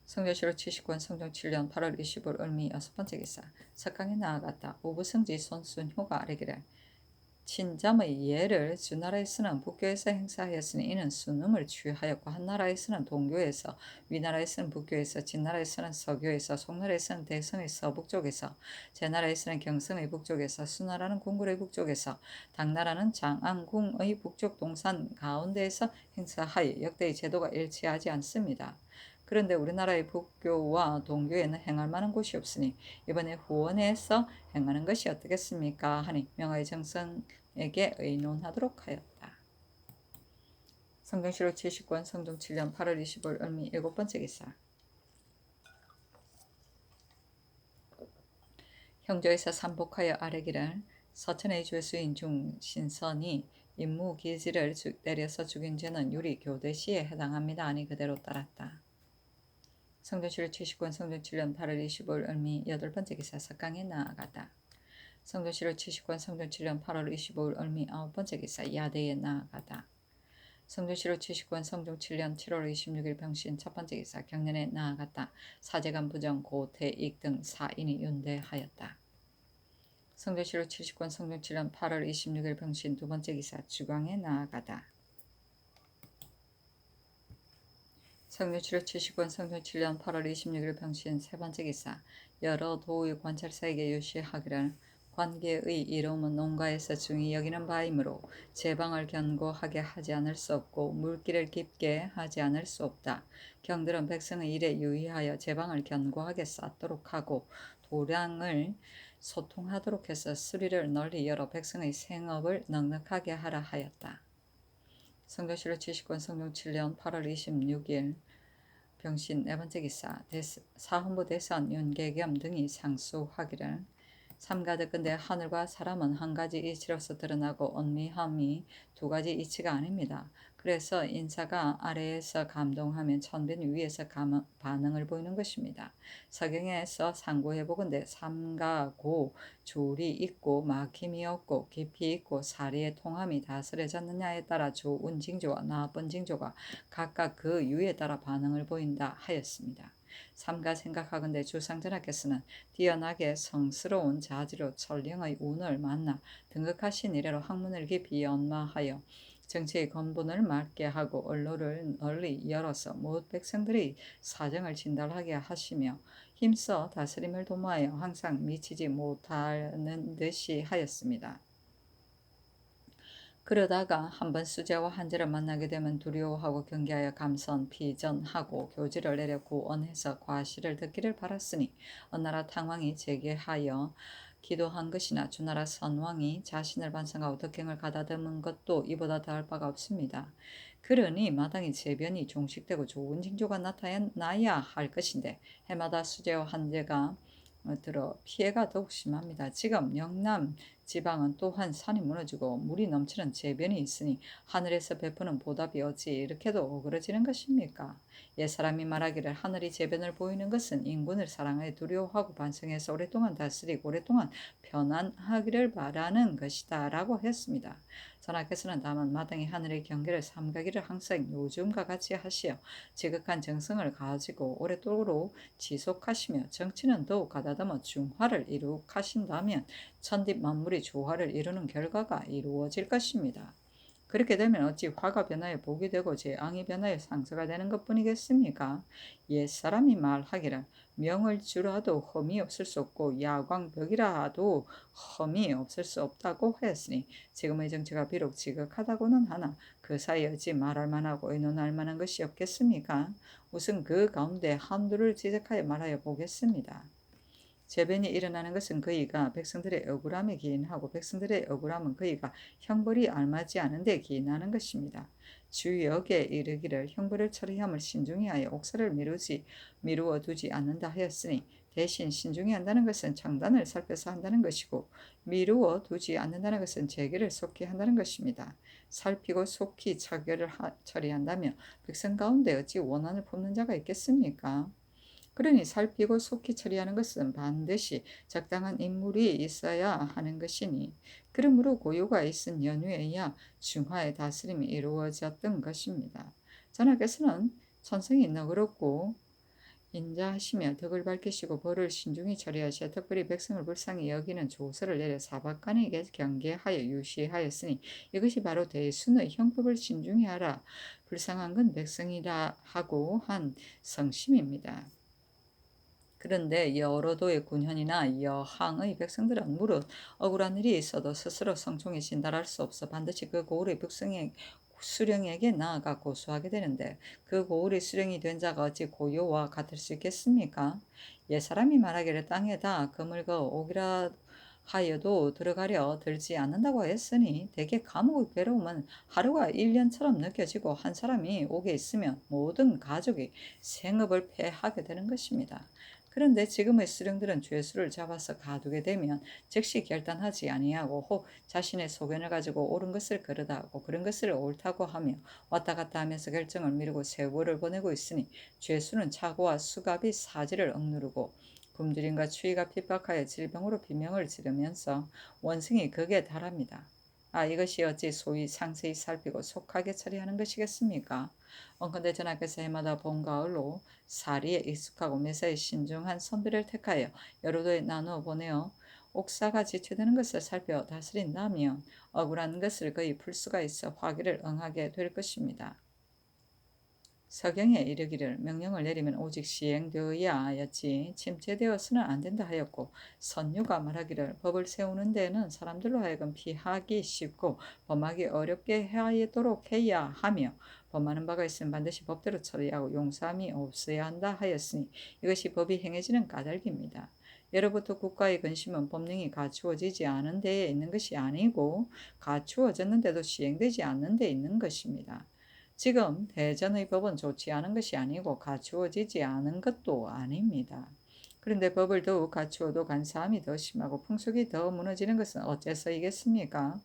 S1: 성조실록 70권 성종 7년 8월 25일 을미 여섯 번째 기사 석강에 나아갔다. 우부성지 손순효가 아뢰기를 친잠의 예를 주나라에서는 북교에서 행사하였으니 이는 순음을 취하였고 한나라에서는 동교에서 위나라에서는 북교에서 진나라에서는 서교에서 송나라에서는 대성의 서북쪽에서 제나라에서는 경성의 북쪽에서 수나라는 궁굴의 북쪽에서 당나라는 장안궁의 북쪽 동산 가운데에서 행사하여 역대의 제도가 일치하지 않습니다. 그런데 우리나라의 북교와 동교에는 행할 만한 곳이 없으니 이번에 후원에서 행하는 것이 어떻겠습니까? 하니 명하의 정성에게 의논하도록 하였다. 성경실록 70권 성종 7년 8월 25일 을미 일곱 번째 기사 형조에서 삼복하여 아뢰기를 서천의 죄수인 중 신선이 임무기지를 때려서 죽인 죄는 유리 교대시에 해당합니다. 하니 그대로 따랐다. 성조실록 70권 성종 7년 8월 25일 을미 여덟 번째 기사 석강에 나아가다. 성조실록 70권 성종 7년 8월 25일 을미 아홉 번째 기사 야대에 나아가다. 성조실록 70권 성종 7년 7월 26일 병신 첫 번째 기사 경년에 나아갔다. 사제간 부정 고태익 등 4인이 윤대하였다. 성조실록 70권 성종 7년 8월 26일 병신 두 번째 기사 주광에 나아가다. 성조실록 70권 성종 7년 8월 26일 병신 세 번째 기사 여러 도의 관찰사에게 요시하기를 관계의 이름은 농가에서 중히 여기는 바이므로 제방을 견고하게 하지 않을 수 없고 물기를 깊게 하지 않을 수 없다. 경들은 백성의 일에 유의하여 제방을 견고하게 쌓도록 하고 도량을 소통하도록 해서 수리를 널리 열어 백성의 생업을 넉넉하게 하라 하였다. 성조실록 70권 성종 7년 8월 26일 병신 네 번째 기사 사헌부 대선 윤계겸 등이 상수하기를 삼가득근데 하늘과 사람은 한 가지 이치로서 드러나고 언미함이 두 가지 이치가 아닙니다. 그래서 인사가 아래에서 감동하면 천변이 위에서 반응을 보이는 것입니다. 서경에서 상고해보건대 삼가고 조리 있고 막힘이 없고 깊이 있고 사리의 통함이 다스려졌느냐에 따라 좋은 징조와 나쁜 징조가 각각 그 유에 따라 반응을 보인다 하였습니다. 삼가 생각하건대 주상전하께서는 뛰어나게 성스러운 자지로 천령의 운을 만나 등극하신 이래로 학문을 깊이 연마하여 정치의 근본을 맑게 하고 언로를 널리 열어서 모든 백성들의 사정을 진달하게 하시며 힘써 다스림을 도모하여 항상 미치지 못하는 듯이 하였습니다. 그러다가 한번 수재와 한재를 만나게 되면 두려워하고 경계하여 감선, 피전하고 교지를 내려 구원해서 과시를 듣기를 바랐으니 어느 나라 탕왕이 재개하여 기도한 것이나 주나라 선왕이 자신을 반성하고 덕경을 가다듬은 것도 이보다 더할 바가 없습니다. 그러니 마땅히 재변이 종식되고 좋은 징조가 나타나야 할 것인데 해마다 수재와 한재가 들어 피해가 더욱 심합니다. 지금 영남 지방은 또한 산이 무너지고 물이 넘치는 재변이 있으니 하늘에서 베푸는 보답이 어찌 이렇게도 오그러지는 것입니까? 옛사람이 말하기를 하늘이 재변을 보이는 것은 인군을 사랑하여 두려워하고 반성해서 오랫동안 다스리고 오랫동안 편안하기를 바라는 것이다 라고 했습니다. 전하께서는 다만 마땅히 하늘의 경계를 삼가기를 항상 요즘과 같이 하시어 지극한 정성을 가지고 오랫도록 지속하시며 정치는 더욱 가다듬어 중화를 이룩하신다면 천지 만물이 조화를 이루는 결과가 이루어질 것입니다. 그렇게 되면 어찌 화가 변하여 복이 되고 재앙이 변하여 상처가 되는 것뿐이겠습니까? 옛사람이 말하기를 명을 주라도 험이 없을 수 없고 야광벽이라 하도 험이 없을 수 없다고 하였으니 지금의 정치가 비록 지극하다고는 하나 그 사이에 어찌 말할 만하고 의논할 만한 것이 없겠습니까? 우선 그 가운데 한두를 지적하여 말하여 보겠습니다. 재변이 일어나는 것은 그이가 백성들의 억울함에 기인하고 백성들의 억울함은 그이가 형벌이 알맞지 않은데 기인하는 것입니다. 주역에 이르기를 형벌을 처리함을 신중히 하여 옥사를 미루어 두지 않는다 하였으니 대신 신중히 한다는 것은 장단을 살펴서 한다는 것이고 미루어 두지 않는다는 것은 재계를 속히 한다는 것입니다. 살피고 속히 처리한다면 백성 가운데 어찌 원한을 품는 자가 있겠습니까? 그러니 살피고 속히 처리하는 것은 반드시 적당한 인물이 있어야 하는 것이니 그러므로 고요가 있은 연후에야 중화의 다스림이 이루어졌던 것입니다. 전하께서는 천성이 너그럽고 인자하시며 덕을 밝히시고 벌을 신중히 처리하시어 특별히 백성을 불쌍히 여기는 조서를 내려 사박간에게 경계하여 유시하였으니 이것이 바로 대순의 형법을 신중히 하라 불쌍한 건 백성이라 하고 한 성심입니다. 그런데 여러도의 군현이나 여항의 백성들은 무릇 억울한 일이 있어도 스스로 성총에 진달할 수 없어 반드시 그 고을의 수령에게 나아가 고소하게 되는데 그 고을의 수령이 된 자가 어찌 고요와 같을 수 있겠습니까? 옛사람이 말하기를 땅에다 금을 그어 오기라 하여도 들어가려 들지 않는다고 했으니 대개 감옥의 괴로움은 하루가 1년처럼 느껴지고 한 사람이 옥에 있으면 모든 가족이 생업을 패하게 되는 것입니다. 그런데 지금의 수령들은 죄수를 잡아서 가두게 되면 즉시 결단하지 아니하고 혹 자신의 소견을 가지고 옳은 것을 그르다 하고 그런 것을 옳다고 하며 왔다 갔다 하면서 결정을 미루고 세월을 보내고 있으니 죄수는 차고와 수갑이 사지를 억누르고 굶주림과 추위가 핍박하여 질병으로 비명을 지르면서 원승이 극에 달합니다. 이것이 어찌 소위 상세히 살피고 속하게 처리하는 것이겠습니까? 원컨대 전하께서 해마다 봄, 가을로 사리에 익숙하고 매사에 신중한 선비를 택하여 여러 도에 나누어 보내어 옥사가 지체되는 것을 살펴 다스린다면 억울한 것을 거의 풀 수가 있어 화기를 응하게 될 것입니다. 서경에 이르기를 명령을 내리면 오직 시행되어야 하였지 침체되어서는 안 된다 하였고 선유가 말하기를 법을 세우는 데에는 사람들로 하여금 피하기 쉽고 범하기 어렵게 하도록 해야 하며 범하는 바가 있으면 반드시 법대로 처리하고 용서함이 없어야 한다 하였으니 이것이 법이 행해지는 까닭입니다. 예로부터 국가의 근심은 법령이 갖추어지지 않은 데에 있는 것이 아니고 갖추어졌는데도 시행되지 않는 데 있는 것입니다. 지금 대전의 법은 좋지 않은 것이 아니고 갖추어지지 않은 것도 아닙니다. 그런데 법을 더욱 갖추어도 간사함이 더 심하고 풍속이 더 무너지는 것은 어째서이겠습니까?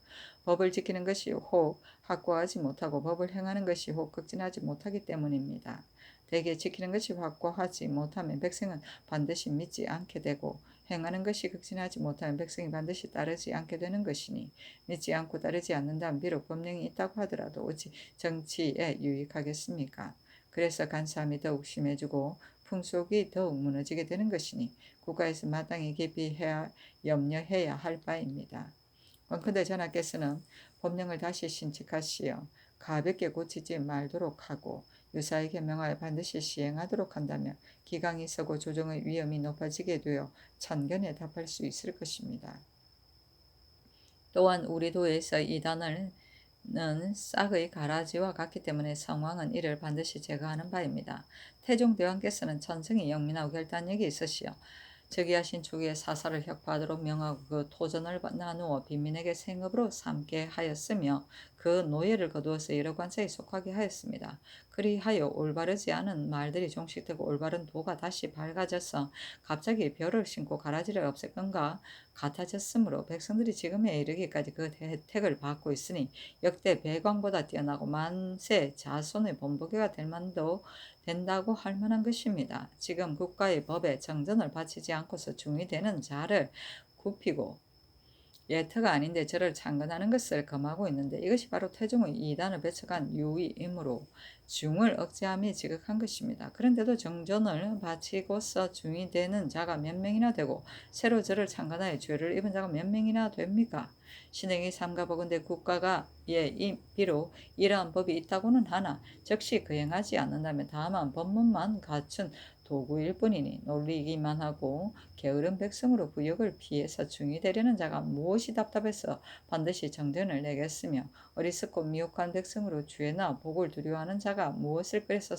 S1: 법을 지키는 것이 혹 확고하지 못하고 법을 행하는 것이 혹 극진하지 못하기 때문입니다. 대개 지키는 것이 확고하지 못하면 백성은 반드시 믿지 않게 되고 행하는 것이 극진하지 못하면 백성이 반드시 따르지 않게 되는 것이니 믿지 않고 따르지 않는다면 비록 법령이 있다고 하더라도 어찌 정치에 유익하겠습니까? 그래서 간사함이 더욱 심해지고 풍속이 더욱 무너지게 되는 것이니 국가에서 마땅히 깊이 염려해야 할 바입니다. 원컨대 전하께서는 법령을 다시 신책하시어 가볍게 고치지 말도록 하고 유사히 개명하여 반드시 시행하도록 한다면 기강이 서고 조정의 위험이 높아지게 되어 천견에 답할 수 있을 것입니다. 또한 우리 도에서 이단은 싹의 가라지와 같기 때문에 성왕은 이를 반드시 제거하는 바입니다. 태종대왕께서는 천성이 영민하고 결단력이 있으시어 즉위하신 초기에 사사를 혁파하도록 명하고 그 토전을 나누어 빈민에게 생업으로 삼게 하였으며 그 노예를 거두어서 여러 관사에 속하게 하였습니다. 그리하여 올바르지 않은 말들이 종식되고 올바른 도가 다시 밝아져서 갑자기 별을 신고 가라지를 없앨 건가 같아졌으므로 백성들이 지금에 이르기까지 그 혜택을 받고 있으니 역대 백왕보다 뛰어나고 만세 자손의 본보기가 될 만도 된다고 할 만한 것입니다. 지금 국가의 법에 정전을 바치지 않고서 중위되는 자를 굽히고 예터가 아닌데 저를 창건하는 것을 금하고 있는데 이것이 바로 태종의 이단을 배척한 유의이므로 중을 억제함이 지극한 것입니다. 그런데도 정전을 바치고서 중위되는 자가 몇 명이나 되고 새로 저를 창건하여 죄를 입은 자가 몇 명이나 됩니까? 신행이 삼가보건대 국가가 비록 이러한 법이 있다고는 하나 즉시 거행하지 않는다면 다만 법문만 갖춘 도구일 뿐이니 놀리기만 하고 게으른 백성으로 구역을 피해서 중위되려는 자가 무엇이 답답해서 반드시 정전을 내겠으며 어리석고 미혹한 백성으로 죄나 복을 두려워하는 자가 무엇을 그래서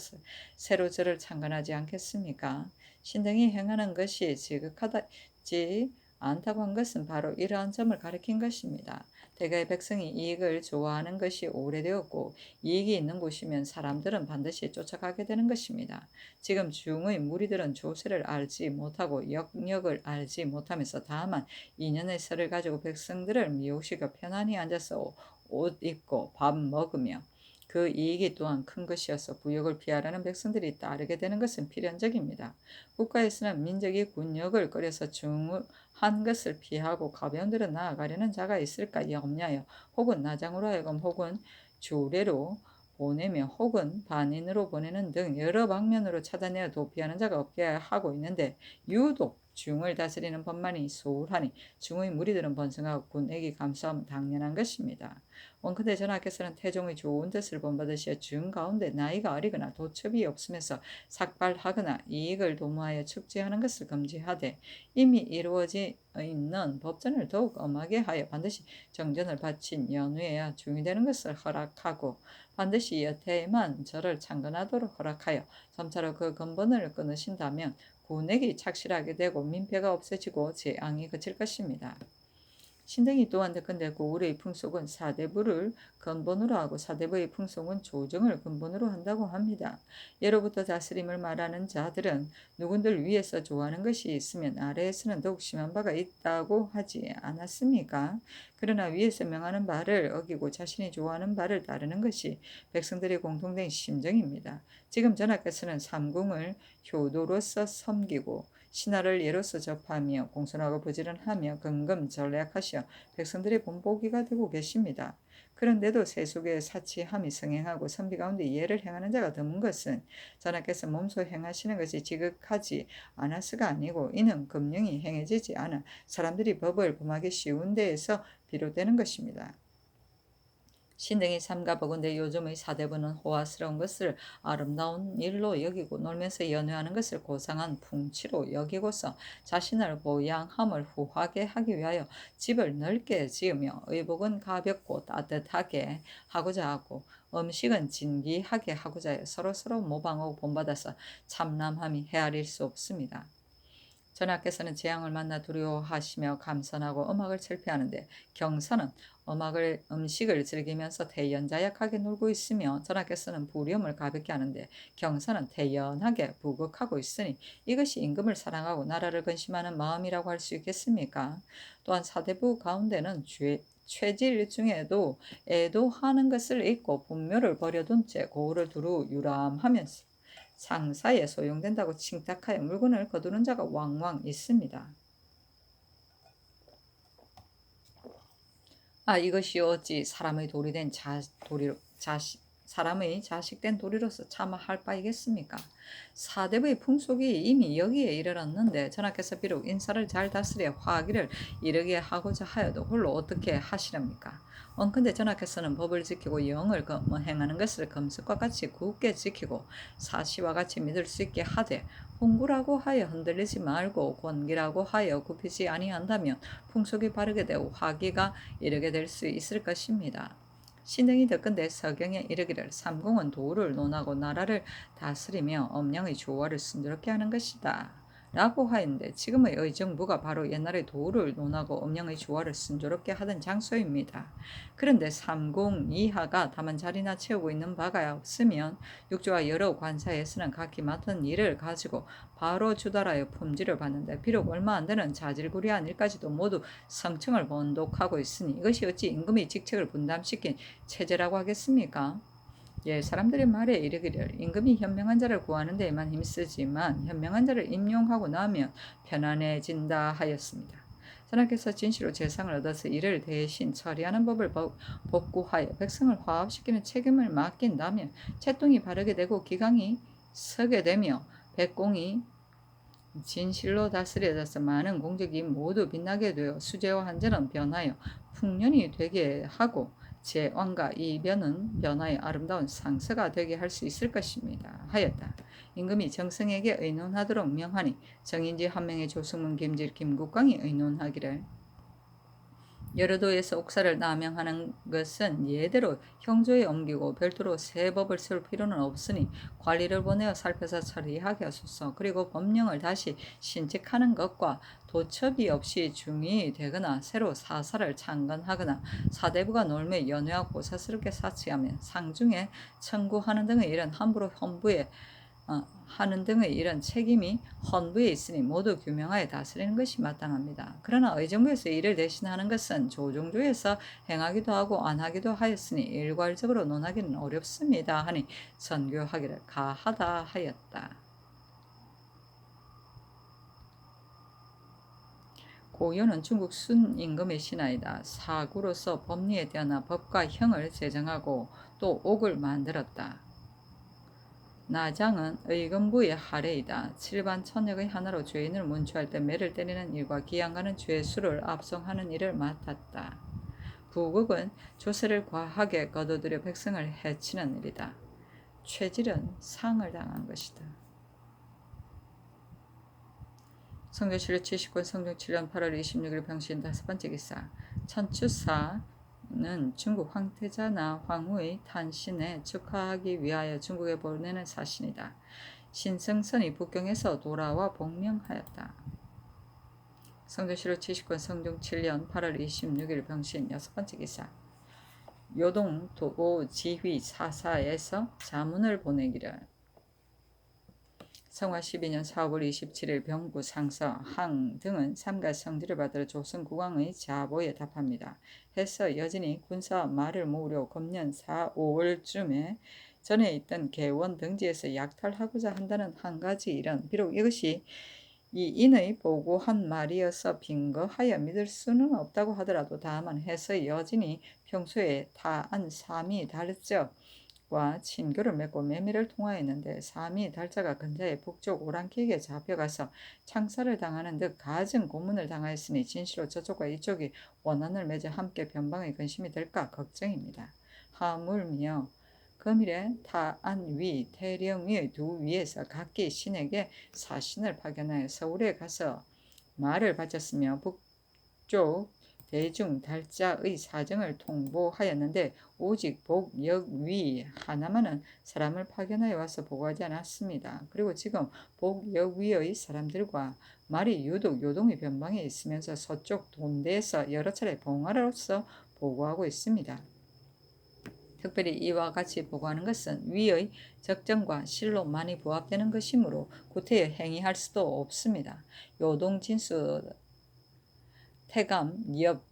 S1: 새로 저를 창건하지 않겠습니까? 신등이 행하는 것이 지극하지 않다고 한 것은 바로 이러한 점을 가리킨 것입니다. 대개 백성이 이익을 좋아하는 것이 오래되었고 이익이 있는 곳이면 사람들은 반드시 쫓아가게 되는 것입니다. 지금 중의 무리들은 조세를 알지 못하고 역력을 알지 못하면서 다만 인연의 설을 가지고 백성들을 미혹시켜 편안히 앉아서 옷 입고 밥 먹으며 그 이익이 또한 큰 것이어서 부역을 피하라는 백성들이 따르게 되는 것은 필연적입니다. 국가에서는 민족이 군역을 끓여서 중한 것을 피하고 가벼운 데로 나아가려는 자가 있을까 없냐요. 혹은 나장으로 하여금 혹은 조례로 보내며 혹은 반인으로 보내는 등 여러 방면으로 찾아내어 도피하는 자가 없게 하고 있는데 유독 중을 다스리는 법만이 소홀하니 중의 무리들은 번성하고 군액이 감소하면 당연한 것입니다. 원컨대 전하께서는 태종의 좋은 뜻을 본받으시어 중 가운데 나이가 어리거나 도첩이 없으면서 삭발하거나 이익을 도모하여 축제하는 것을 금지하되 이미 이루어져 있는 법전을 더욱 엄하게 하여 반드시 정전을 바친 연후에야 중이되는 것을 허락하고 반드시 여태에만 저를 창건하도록 허락하여 점차로 그 근본을 끊으신다면 군액이 착실하게 되고 민폐가 없어지고 재앙이 그칠 것입니다. 신등이 또한 대건대고 우리의 풍속은 사대부를 근본으로 하고 사대부의 풍속은 조정을 근본으로 한다고 합니다. 예로부터 다스림을 말하는 자들은 누군들 위에서 좋아하는 것이 있으면 아래에서는 더욱 심한 바가 있다고 하지 않았습니까? 그러나 위에서 명하는 바를 어기고 자신이 좋아하는 바를 따르는 것이 백성들의 공통된 심정입니다. 지금 전하께서는 삼궁을 효도로서 섬기고 신하를 예로서 접하며 공손하고 부지런하며 근검전략하시어 백성들의 본보기가 되고 계십니다. 그런데도 세속의 사치함이 성행하고 선비 가운데 예를 행하는 자가 드문 것은 전하께서 몸소 행하시는 것이 지극하지 않아서가 아니고 이는 금령이 행해지지 않아 사람들이 법을 범하기 쉬운 데에서 비롯되는 것입니다. 신등이 삼가보건대 요즘의 사대부는 호화스러운 것을 아름다운 일로 여기고 놀면서 연회하는 것을 고상한 풍치로 여기고서 자신을 보양함을 후하게 하기 위하여 집을 넓게 지으며 의복은 가볍고 따뜻하게 하고자 하고 음식은 진귀하게 하고자 해 서로서로 모방하고 본받아서 참남함이 헤아릴 수 없습니다. 전하께서는 재앙을 만나 두려워하시며 감선하고 음악을 철폐하는데 경선은 음식을 즐기면서 태연자약하게 놀고 있으며 전하께서는 부렴을 가볍게 하는데 경선은 태연하게 부극하고 있으니 이것이 임금을 사랑하고 나라를 근심하는 마음이라고 할 수 있겠습니까? 또한 사대부 가운데는 체질 중에도 애도하는 것을 잊고 분묘를 버려둔 채 고을을 두루 유람하면서 장사에 소용된다고 칭탁하여 물건을 거두는 자가 왕왕 있습니다. 이것이 어찌 사람의 돌이 된 사람의 자식된 도리로서 차마 할 바이겠습니까? 사대부의 풍속이 이미 여기에 이르렀는데 전하께서 비록 인사를 잘 다스려 화기를 이르게 하고자 하여도 홀로 어떻게 하시렵니까? 원컨대 전하께서는 법을 지키고 영을 행하는 것을 금석과 같이 굳게 지키고 사시와 같이 믿을 수 있게 하되 홍구라고 하여 흔들리지 말고 권기라고 하여 굽히지 아니한다면 풍속이 바르게 되고 화기가 이르게 될 수 있을 것입니다. 신등이 듣건대 서경에 이르기를 삼공은 도를 논하고 나라를 다스리며 엄령의 조화를 순조롭게 하는 것이다 라고 하였는데 지금의 의정부가 바로 옛날의 도를 논하고 엄령의 조화를 순조롭게 하던 장소입니다. 그런데 삼공 이하가 다만 자리나 채우고 있는 바가 없으면 육조와 여러 관사에서는 각기 맡은 일을 가지고 바로 주달하여 품질을 받는데 비록 얼마 안 되는 자질구레한 일까지도 모두 성청을 번독하고 있으니 이것이 어찌 임금의 직책을 분담시킨 체제라고 하겠습니까? 사람들의 말에 이르기를 임금이 현명한 자를 구하는 데에만 힘쓰지만 현명한 자를 임용하고 나면 편안해진다 하였습니다. 전하께서 진시로 재상을 얻어서 이를 대신 처리하는 법을 복구하여 백성을 화합시키는 책임을 맡긴다면 채통이 바르게 되고 기강이 서게 되며 백공이 진실로 다스려져서 많은 공적이 모두 빛나게 되어 수재와 한전은 변하여 풍년이 되게 하고 제왕과 이변은 변하여 아름다운 상서가 되게 할 수 있을 것입니다. 하였다. 임금이 정승에게 의논하도록 명하니 정인지 한 명의 조승문 김질 김국광이 의논하기를 여러 도에서 옥사를 남용하는 것은 예대로 형조에 옮기고 별도로 새 법을 세울 필요는 없으니 관리를 보내어 살펴서 처리하게 하소서. 그리고 법령을 다시 신책하는 것과 도첩이 없이 중이 되거나 새로 사사를 창건하거나 사대부가 놀매 연회하고 고사스럽게 사치하면 상중에 청구하는 등의 일은 함부로 헌부에 하는 등의 이런 책임이 헌부에 있으니 모두 규명하여 다스리는 것이 마땅합니다. 그러나 의정부에서 이를 대신하는 것은 조정조에서 행하기도 하고 안 하기도 하였으니 일괄적으로 논하기는 어렵습니다 하니 선교하기를 가하다 하였다. 고요는 중국 순임금의 신하이다. 사구로서 법리에 대한 법과 형을 제정하고 또 옥을 만들었다. 나장은 의금부의 하례이다. 7반 천역의 하나로 죄인을 문초할 때 매를 때리는 일과 기양가는 죄수를 압송하는 일을 맡았다. 부국은 조세를 과하게 거둬들여 백성을 해치는 일이다. 최질은 상을 당한 것이다. 성조실록 79권 성종 7년 8월 26일 병신 5번째 기사. 천추사 는 중국 황태자나 황후의 탄신에 축하하기 위하여 중국에 보내는 사신이다. 신성선이 북경에서 돌아와 복명하였다. 성조실록 70권 성종 7년 8월 26일 병신 6번째 기사. 요동 도보 지휘 사사에서 자문을 보내기를 성화 12년 4월 27일 병부 상서 항 등은 삼가 성지를 받들어 조선 국왕의 자보에 답합니다. 해서 여진이 군사 말을 모으려 금년 4, 5월쯤에 전에 있던 개원 등지에서 약탈하고자 한다는 한 가지 일은 비록 이것이 이 인의 보고한 말이어서 빙거하여 믿을 수는 없다고 하더라도 다만 해서 여진이 평소에 다안 삼이 달적 와 친교를 맺고 매매를 통하였는데 삼이 달자가 근자의 북쪽 오랑캐에게 잡혀가서 창살을 당하는 듯 갖은 고문을 당하였으니 진실로 저쪽과 이쪽이 원한을 맺어 함께 변방의 근심이 될까 걱정입니다. 하물며 금일에 타안위 태령위의 두 위에서 각기 신에게 사신을 파견하여 서울에 가서 말을 바쳤으며 북쪽 대중 달자의 사정을 통보하였는데 오직 복역위 하나만은 사람을 파견하여 와서 보고하지 않았습니다. 그리고 지금 복역위의 사람들과 말이 유독 요동의 변방에 있으면서 서쪽 돈대에서 여러 차례 봉화로서 보고하고 있습니다. 특별히 이와 같이 보고하는 것은 위의 적정과 실로 많이 부합되는 것이므로 구태여 행위할 수도 없습니다. 요동진수 태감, 엽,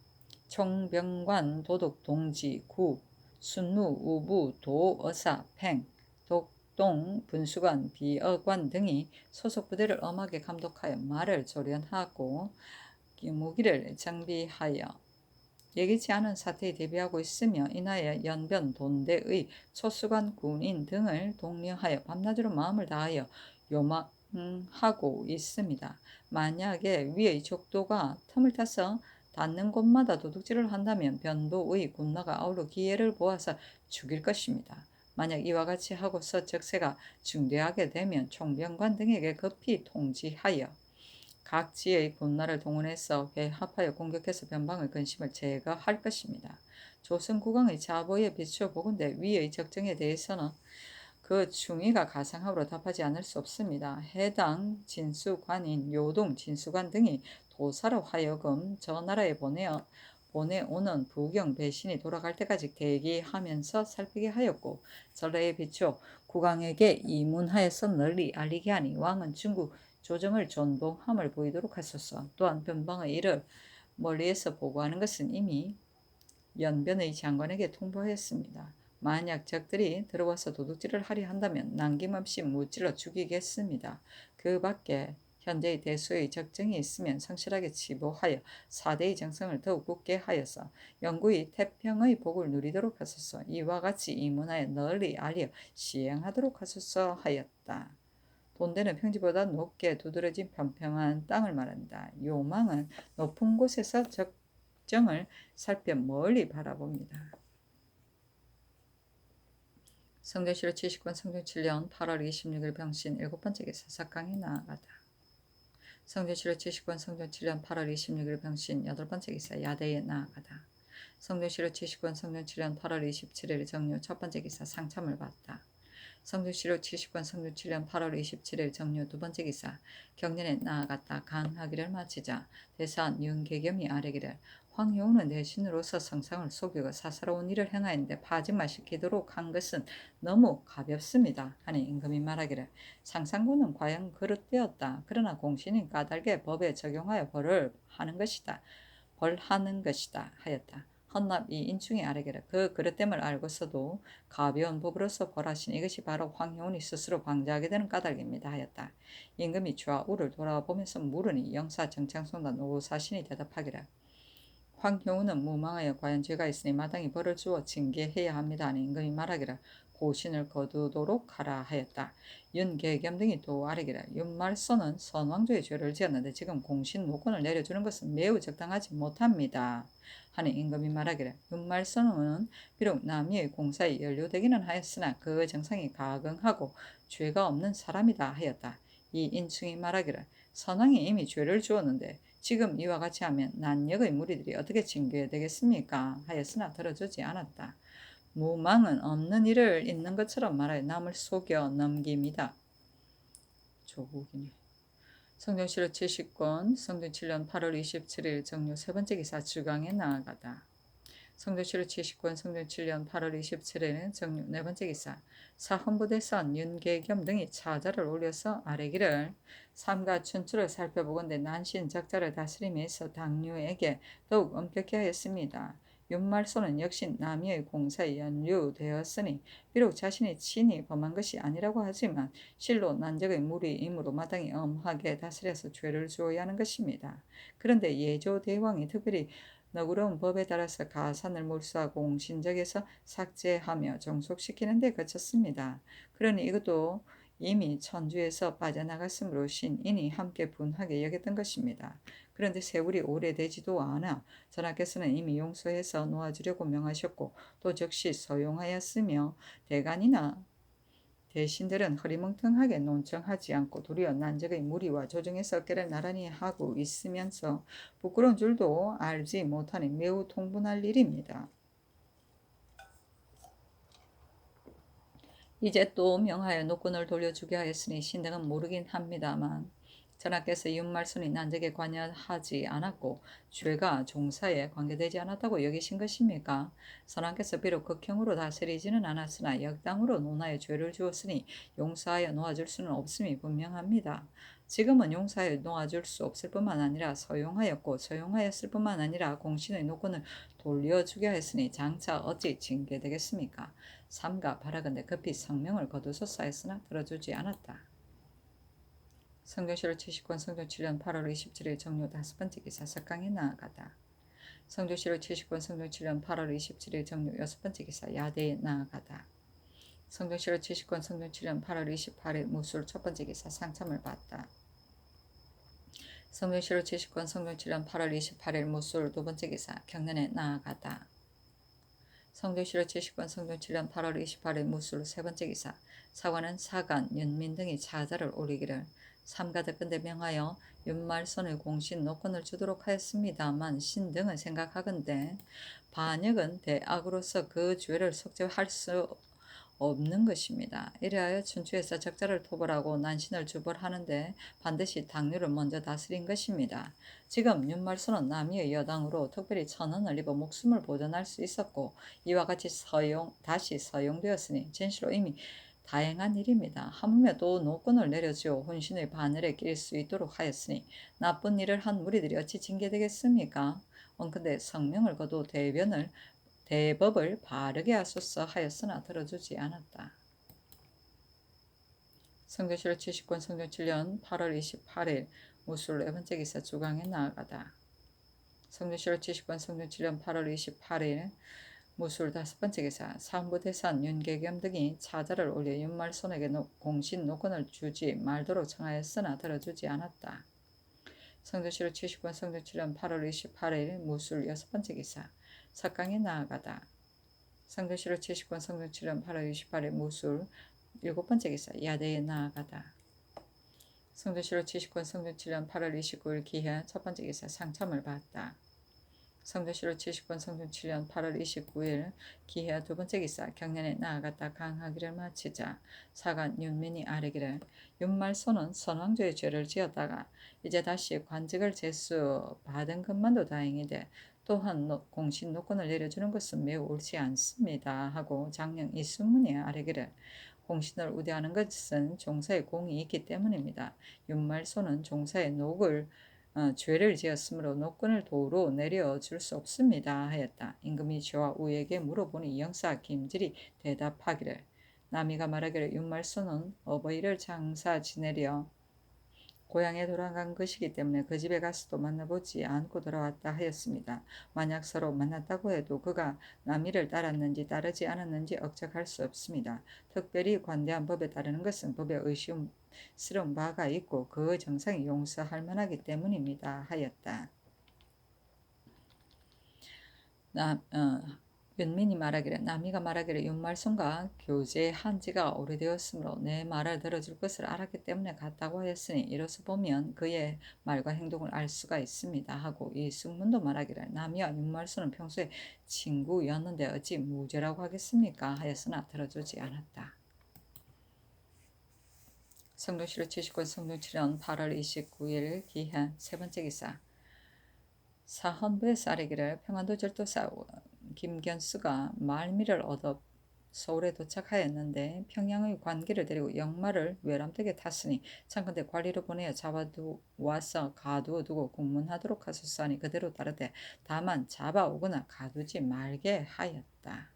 S1: 총병관, 도독, 동지, 구, 순무, 우부, 도, 어사, 팽, 독동, 분수관, 비어관 등이 소속 부대를 엄하게 감독하여 말을 조련하고 무기를 장비하여 예기치 않은 사태에 대비하고 있으며 이나에 연변, 돈대의 초수관, 군인 등을 독려하여 밤낮으로 마음을 다하여 요망하고 있습니다. 만약에 위의 족도가 틈을 타서 닿는 곳마다 도둑질을 한다면 변도의 군마가 아울러 기회를 보아서 죽일 것입니다. 만약 이와 같이 하고서 적세가 중대하게 되면 총병관 등에게 급히 통지하여 각 지의 군나를 동원해서 회합하여 공격해서 변방의 근심을 제거할 것입니다. 조선 국왕의 자보에 비추어 보건대 위의 적정에 대해서는 그 충의가 가상하로 답하지 않을 수 없습니다. 해당 진수관인 요동 진수관 등이 도사로 하여금 저 나라에 보내오는 부경 배신이 돌아갈 때까지 대기하면서 살피게 하였고 전례에 비추어 국왕에게 이문하여서 널리 알리게 하니 왕은 중국 조정을 존봉함을 보이도록 하소서. 또한 변방의 일을 멀리에서 보고하는 것은 이미 연변의 장관에게 통보하였습니다. 만약 적들이 들어와서 도둑질을 하려 한다면 남김없이 무찔러 죽이겠습니다. 그 밖에 현재의 대수의 적정이 있으면 성실하게 치보하여 사대의 정성을 더욱 굳게 하여서 영구히 태평의 복을 누리도록 하소서. 이와 같이 이문하여 널리 알려 시행하도록 하소서 하였다. 돈대는 평지보다 높게 두드러진 평평한 땅을 말한다. 요망은 높은 곳에서 적정을 살펴 멀리 바라봅니다. 성전시로 70권 성종 7년 8월 26일 병신 7번째 기사 사강에 나아가다. 성전시로 70권 성종 7년 8월 26일 병신 8번째 기사 야대에 나아가다. 성전시로 70권 성종 7년 8월 27일 정류 첫번째 기사 상참을 받다. 성주시로 70권 성주 7년 8월 27일 정류 두번째 기사 경년에 나아갔다. 간하기를 마치자 대사한 윤계겸이 아뢰기를 황효우는 대신으로서 성상을 속이고 사사로운 일을 행하였는데 파직만 시키도록 한 것은 너무 가볍습니다. 하니 임금이 말하기를 상상고는 과연 그릇되었다. 그러나 공신이 까닭에 법에 적용하여 벌하는 것이다 하였다. 헌납 이 인충이 아래기를 그 그릇됨을 알고서도 가벼운 법으로서 벌하신 이것이 바로 황효운이 스스로 방자하게 되는 까닭입니다 하였다. 임금이 좌우를 돌아보면서 물으니 영사 정창송단 오사신이 대답하기를 황효운은 무망하여 과연 죄가 있으니 마땅히 벌을 주어 징계해야 합니다 하니 임금이 말하기를 고신을 거두도록 하라 하였다. 윤계겸 등이 또 아뢰기를 윤말소는 선왕조의 죄를 지었는데 지금 공신 노권을 내려주는 것은 매우 적당하지 못합니다. 하니 임금이 말하기를 윤말소는 비록 남이의 공사에 연루되기는 하였으나 그 정상이 가긍하고 죄가 없는 사람이다 하였다. 이 인충이 말하기를 선왕이 이미 죄를 주었는데 지금 이와 같이 하면 난역의 무리들이 어떻게 징계되겠습니까? 하였으나 들어주지 않았다. 무망은 없는 일을 있는 것처럼 말하여 남을 속여 넘깁니다. 조국이네. 성전시로 70권 성종 7년 8월 27일 정류 세번째 기사 주강에 나아가다. 성전시로 70권 성종 7년 8월 27일은 정류 네번째 기사 사헌부대선 윤계겸 등이 차자를 올려서 아뢰기를 삼가 춘추를 살펴보건대 난신 적자를 다스림에서 당류에게 더욱 엄격히 하였습니다. 윤말소는 역시 남이의 공사에 연루되었으니 비록 자신이 친히 범한 것이 아니라고 하지만 실로 난적의 무리이므로 마땅히 엄하게 다스려서 죄를 주어야 하는 것입니다. 그런데 예조대왕이 특별히 너그러운 법에 따라서 가산을 몰수하고 공신적에서 삭제하며 종속시키는 데 그쳤습니다. 그러니 이것도 이미 천주에서 빠져나갔으므로 신인이 함께 분하게 여겼던 것입니다. 그런데 세월이 오래되지도 않아 전하께서는 이미 용서해서 놓아주려고 명하셨고 또 즉시 서용하였으며 대신들은 흐리멍텅하게 논청하지 않고 도리어 난적의 무리와 조정에서 어깨를 나란히 하고 있으면서 부끄러운 줄도 알지 못하니 매우 통분할 일입니다. 이제 또 명하여 노권을 돌려주게 하였으니 신등은 모르긴 합니다만 전하께서 윤말순이 난적에 관여하지 않았고 죄가 종사에 관계되지 않았다고 여기신 것입니까? 선왕께서 비록 극형으로 다스리지는 않았으나 역당으로 논하여 죄를 주었으니 용서하여 놓아줄 수는 없음이 분명합니다. 지금은 용서하여 놓아줄 수 없을 뿐만 아니라 서용하였고 서용하였을 뿐만 아니라 공신의 노권을 돌려주게 하였으니 장차 어찌 징계되겠습니까? 삼가 바라건대 급히 성명을 거두소서 했으나 들어주지 않았다. 성교시로 70권 성종 7년 8월 27일 정료 5번째 기사 석강에 나아가다. 성교시로 70권 성종 7년 8월 27일 정료 6번째 기사 야대에 나아가다. 성교시로 70권 성종 7년 8월 28일 무술 첫번째 기사 상참을 받다. 성교시로 70권 성종 7년 8월 28일 무술 두번째 기사 경련에 나아가다. 성교시로 70권 성종 7년 8월 28일 무술 세번째 기사 사관은 사간, 윤민 등이 차자를 올리기를 삼가덕근대 명하여 윤말선의 공신 노권을 주도록 하였습니다만 신등은 생각하건대 반역은 대악으로서 그 죄를 속죄할 수 없는 것입니다. 이래하여 춘추에서 적자를 토벌하고 난신을 주벌하는데 반드시 당류를 먼저 다스린 것입니다. 지금 윤말순은 남이의 여당으로 특별히 천언을 입어 목숨을 보존할 수 있었고 이와 같이 다시 서용되었으니 진실로 이미 다행한 일입니다. 하물며 또 노권을 내려주어 혼신의 바늘에 낄 수 있도록 하였으니 나쁜 일을 한 무리들이 어찌 징계되겠습니까? 원컨대 성명을 거두 대법을 바르게 하소서 하였으나 들어주지 않았다. 성교시로 70권 성종 7년 8월 28일 무술 4번째 기사 주강에 나아가다. 성교시로 70권 성종 7년 8월 28일 무술 5번째 기사 사헌부대산 윤계겸 등이 차자를 올려 윤말손에게 공신 노권을 주지 말도록 청하였으나 들어주지 않았다. 성교시로 70권 성종 7년 8월 28일 무술 6번째 기사 석강에 나아가다. 성교시로 70권 성종 7년 8월 28일 무술 7번째 기사 야대에 나아가다. 성교시로 70권 성종 7년 8월 29일 기해 첫번째 기사 상참을 받다. 성교시로 70권 성종 7년 8월 29일 기해 두번째 기사 경련에 나아갔다 강하기를 마치자 사간 윤민이 아뢰기를 윤말소는 선왕조의 죄를 지었다가 이제 다시 관직을 제수 받은 것만도 다행이되 또한 공신 노권을 내려주는 것은 매우 옳지 않습니다 하고 장령 이순문이 아뢰기를 공신을 우대하는 것은 종사의 공이 있기 때문입니다. 윤말소는 종사의 죄를 지었으므로 노권을 도로 내려줄 수 없습니다 하였다. 임금이 죄와 우에게 물어보니 영사 김질이 대답하기를 남이가 말하기를 윤말소는 어버이를 장사 지내려 고향에 돌아간 것이기 때문에 그 집에 가서도 만나보지 않고 돌아왔다 하였습니다. 만약 서로 만났다고 해도 그가 남이를 따랐는지 따르지 않았는지 억측할 수 없습니다. 특별히 관대한 법에 따르는 것은 법에 의심스러운 바가 있고 그 정상이 용서할 만하기 때문입니다 하였다. 윤민이 말하기를 남이가 말하기를 윤말손과 교제한 지가 오래되었으므로 내 말을 들어줄 것을 알았기 때문에 갔다고 하였으니 이로써 보면 그의 말과 행동을 알 수가 있습니다 하고 이 숙문도 말하기를 남이와 윤말손은 평소에 친구였는데 어찌 무죄라고 하겠습니까 하였으나 들어주지 않았다. 성종시로 70권 성종 7년 8월 29일 기해 세번째 기사 사헌부에서 아뢰기를 평안도 절도사 김견수가 말미를 얻어 서울에 도착하였는데 평양의 관기를 데리고 역마를 외람되게 탔으니 창컨대 관리로 보내어 잡아와서 가두어 두고 공문하도록 하소서 하니 그대로 따르되 다만 잡아오거나 가두지 말게 하였다.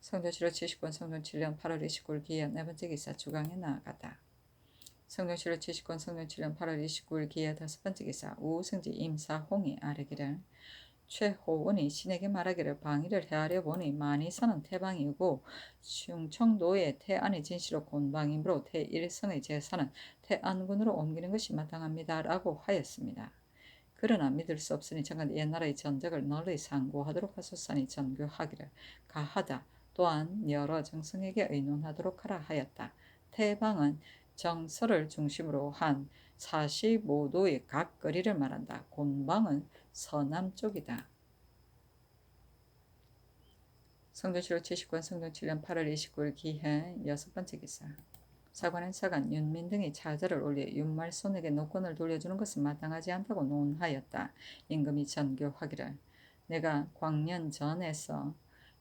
S1: 성종시로 70권 성종 7년 8월 29일 기해 네번째 기사 주강에 나아가다. 성종시로 70권 성종 7년 8월 29일 기해 다섯번째 기사 우승지 임사홍이 아뢰기를 최호원이 신에게 말하기를 방위를 헤아려 보니 많이 사는 태방이고 충청도의 태안의 진시로 곤방이므로 태일성의 제사는 태안군으로 옮기는 것이 마땅합니다 라고 하였습니다. 그러나 믿을 수 없으니 잠깐 옛나라의 전적을 널리 상고하도록 하소서 하니 전교하기를 가하다 또한 여러 정성에게 의논하도록 하라 하였다. 태방은 정서를 중심으로 한 45도의 각 거리를 말한다. 곤방은 서남쪽이다. 성도시로 79년 성종 7년 8월 29일 기해 여섯 번째 기사. 사관은 사간 윤민 등이 차자를 올려 윤말손에게 노권을 돌려주는 것은 마땅하지 않다고 논하였다. 임금이 전교하기를 내가 광년 전에서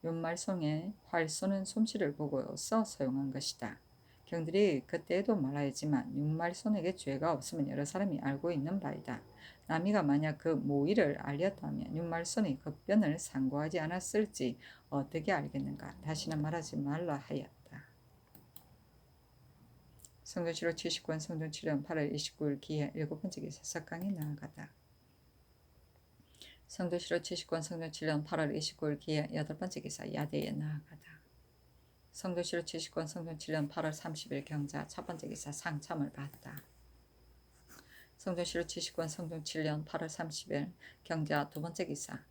S1: 윤말손의 활 쏘는 솜씨를 보고서 사용한 것이다. 경들이 그때에도 말하였지만 윤말손에게 죄가 없으면 여러 사람이 알고 있는 바이다. 남이가 만약 그 모의를 알렸다면 윤말손이 급변을 상고하지 않았을지 어떻게 알겠는가. 다시는 말하지 말라 하였다. 성도시로 79년 성종 7년 8월 29일 기해 일곱 번째 기사 석강에 나아가다. 성도시로 79년 성종 7년 8월 29일 기해 여덟 번째 기사 야대에 나아가다. 성도시로 79년 성종 7년 8월 30일 경자 첫 번째 기사 상참을 받다. 성도시로 79년 성종 7년 8월 30일 경자 두 번째 기사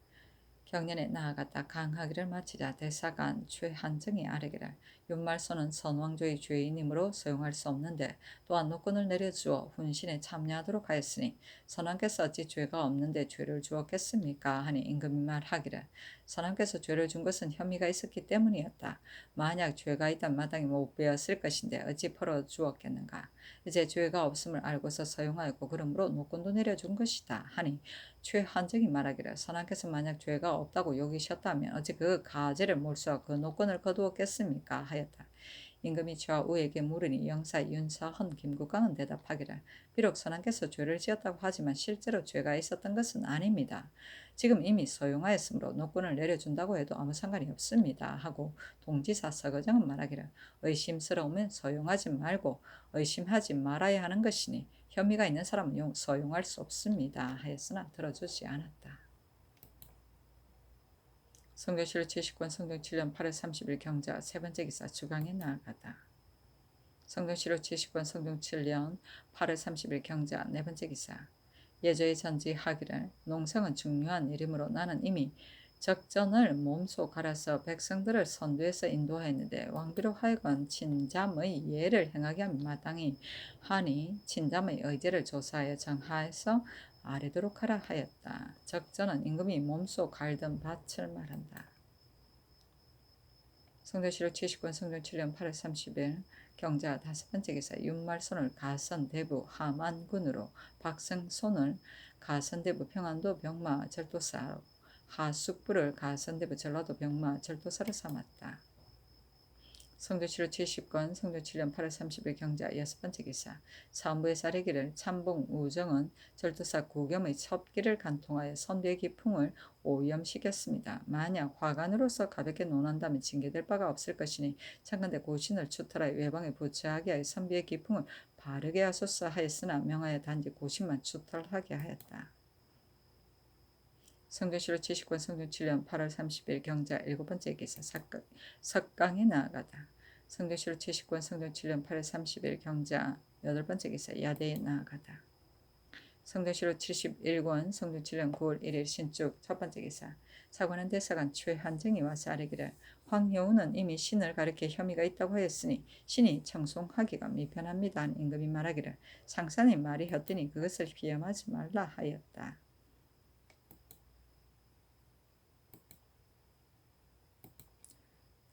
S1: 경년에 나아갔다. 강하기를 마치자 대사관 최한정이 아뢰기를 윤말소는 선왕조의 죄인이므로 사용할 수 없는데 또한 노권을 내려주어 훈신에 참여하도록 하였으니 선왕께서 어찌 죄가 없는데 죄를 주었겠습니까? 하니 임금이 말하기를 선왕께서 죄를 준 것은 혐의가 있었기 때문이었다. 만약 죄가 있다면 마땅히 못 베었을 것인데 어찌 풀어 주었겠는가? 이제 죄가 없음을 알고서 사용하였고 그러므로 노권도 내려준 것이다. 하니 최한정이 말하기를 선왕께서 만약 죄가 없다고 여기셨다면 어찌 그 가죄를 몰수하고 그 노권을 거두었겠습니까? 하였다. 임금이 좌우에게 물으니 영사 윤사헌 김국강은 대답하기를 비록 선왕께서 죄를 지었다고 하지만 실제로 죄가 있었던 것은 아닙니다. 지금 이미 소용하였으므로 노권을 내려준다고 해도 아무 상관이 없습니다. 하고 동지사 서거정은 말하기를 의심스러우면 소용하지 말고 의심하지 말아야 하는 것이니 혐의가 있는 사람은 소용할 수 없습니다. 하였으나 들어주지 않았다. 성교시로 79년 성종 7년 8월 30일 경자 세 번째 기사 주강에 나아가다. 성종시로 79년 성종 7년 8월 30일 경자 네 번째 기사 예저의 전지하기를 농성은 중요한 일이므로 나는 이미 적전을 몸소 갈아서 백성들을 선두에서 인도하였는데 왕비로 하여금 친잠의 예를 행하게 하면 마땅히 하니 친잠의 의제를 조사하여 정하여서 아뢰도록 하라 하였다. 적전은 임금이 몸소 갈던 밭을 말한다. 성도시로 79년 성종 7년 8월 30일 경자 다섯 번째 기사 윤말손을 가선대부 하만군으로 박성손을 가선대부 평안도 병마 절도사로 하숙부를 가선대부 전라도 병마 절도사로 삼았다. 성도시로 70권 성종 7년 8월 30일 경자 여섯 번째 기사 사원부의 사례기를 참봉 우정은 절도사 구겸의 첩기를 간통하여 선비의 기풍을 오염시켰습니다. 만약 화관으로서 가볍게 논한다면 징계될 바가 없을 것이니 창건대 고신을 추탈하여 외방에 부처하게 하여 선비의 기풍을 바르게 하소서 하였으나 명하여 단지 고신만 추탈하게 하였다. 성교시로 70권 성종 7년 8월 30일 경자 일곱 번째 기사 석강에 나아가다. 성교시로 70권 성종 7년 8월 30일 경자 여덟 번째 기사 야대에 나아가다. 성교시로 71권 성종 7년 9월 1일 신축 첫 번째 기사 사관은 대사관 최한정이 와서 아뢰기를 황여우는 이미 신을 가리켜 혐의가 있다고 하였으니 신이 청송하기가 미편합니다. 임금이 말하기를 상산의 말이 헛되니 그것을 비염하지 말라 하였다.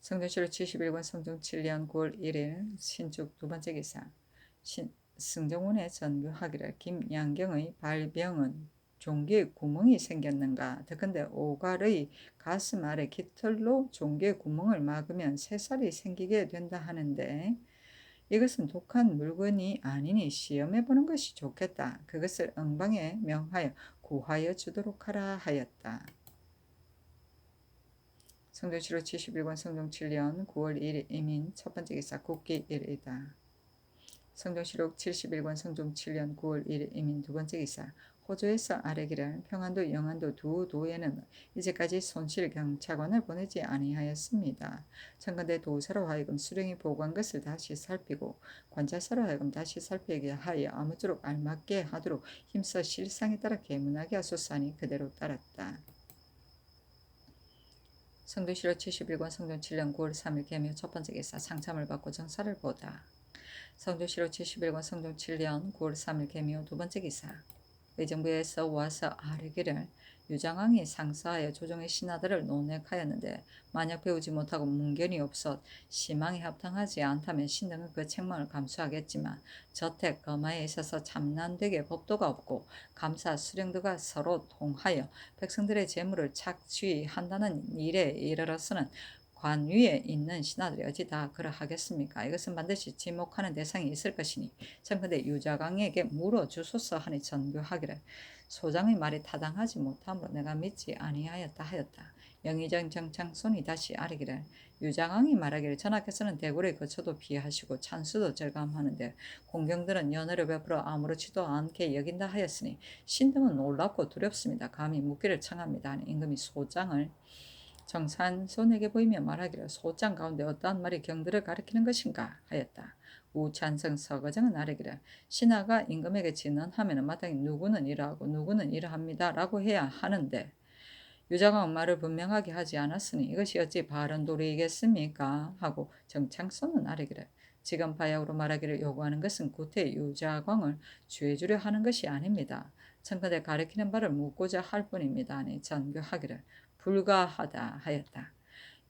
S1: 성교시로 71권 성종 7년 9월 1일 신축 두 번째 기사 승정원에 전교하기를 김양경의 발병은 종기에 구멍이 생겼는가 더건대 오갈의 가슴 아래 깃털로 종기에 구멍을 막으면 새살이 생기게 된다 하는데 이것은 독한 물건이 아니니 시험해 보는 것이 좋겠다. 그것을 응방에 명하여 구하여 주도록 하라 하였다. 성종시로 71권 성종 7년 9월 1일 이민 첫 번째 기사 국기 1이다. 성종시록 71권 성종 7년 9월 1일 이민 두 번째 기사 호조에서 아뢰기를 평안도 영안도 두 도에는 이제까지 손실 경찰관을 보내지 아니하였습니다. 청건대 도사로 하여금 수령이 보고한 것을 다시 살피고 관자사로 하여금 다시 살피게 하여 아무쪼록 알맞게 하도록 힘써 실상에 따라 계문하게 하소서 하니 그대로 따랐다. 성도시로 71권 성종 7년 9월 3일 개묘 첫 번째 기사 상참을 받고 정사를 보다. 성도시로 71권 성종 7년 9월 3일 개묘 두 번째 기사 의정부에서 와서 아뢰기를 유장왕이 상사하여 조정의 신하들을 논핵하였는데 만약 배우지 못하고 문견이 없어 시망에 합당하지 않다면 신등은 그 책망을 감수하겠지만 저택 거마에 있어서 참난되게 법도가 없고 감사 수령들과 서로 통하여 백성들의 재물을 착취한다는 일에 이르러서는 관 위에 있는 신하들이 어찌 다 그러하겠습니까? 이것은 반드시 지목하는 대상이 있을 것이니 청컨대 유자강에게 물어주소서 하니 전교하기를 소장의 말이 타당하지 못함으로 내가 믿지 아니하였다 하였다. 영의정 정창손이 다시 아뢰기를 유자강이 말하기를 전하께서는 대궐에 거쳐도 피하시고 찬수도 절감하는데 공경들은 연회를 베풀어 아무렇지도 않게 여긴다 하였으니 신등은 놀랍고 두렵습니다. 감히 묻기를 청합니다 하니 임금이 소장을 정찬손에게 보이며 말하기를 소장 가운데 어떠한 말이 경들을 가리키는 것인가 하였다. 우찬성 서거정은 아뢰기를 신하가 임금에게 진언하면 마땅히 누구는 이러하고 누구는 이러합니다 라고 해야 하는데 유자광은 말을 분명하게 하지 않았으니 이것이 어찌 바른 도리이겠습니까 하고 정창손은 아뢰기를 지금 바야흐로 말하기를 요구하는 것은 구태 유자광을 죄주려 하는 것이 아닙니다. 청컨대 가리키는 바를 묻고자 할 뿐입니다 하니 전교하기를 불가하다 하였다.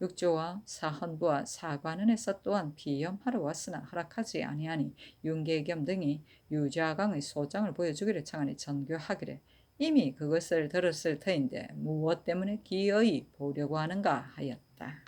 S1: 육조와 사헌부와 사관원에서 또한 비염하러 왔으나 허락하지 아니하니 윤계겸 등이 유자강의 소장을 보여주기를 청하니 전교하기를 이미 그것을 들었을 터인데 무엇 때문에 기어이 보려고 하는가 하였다.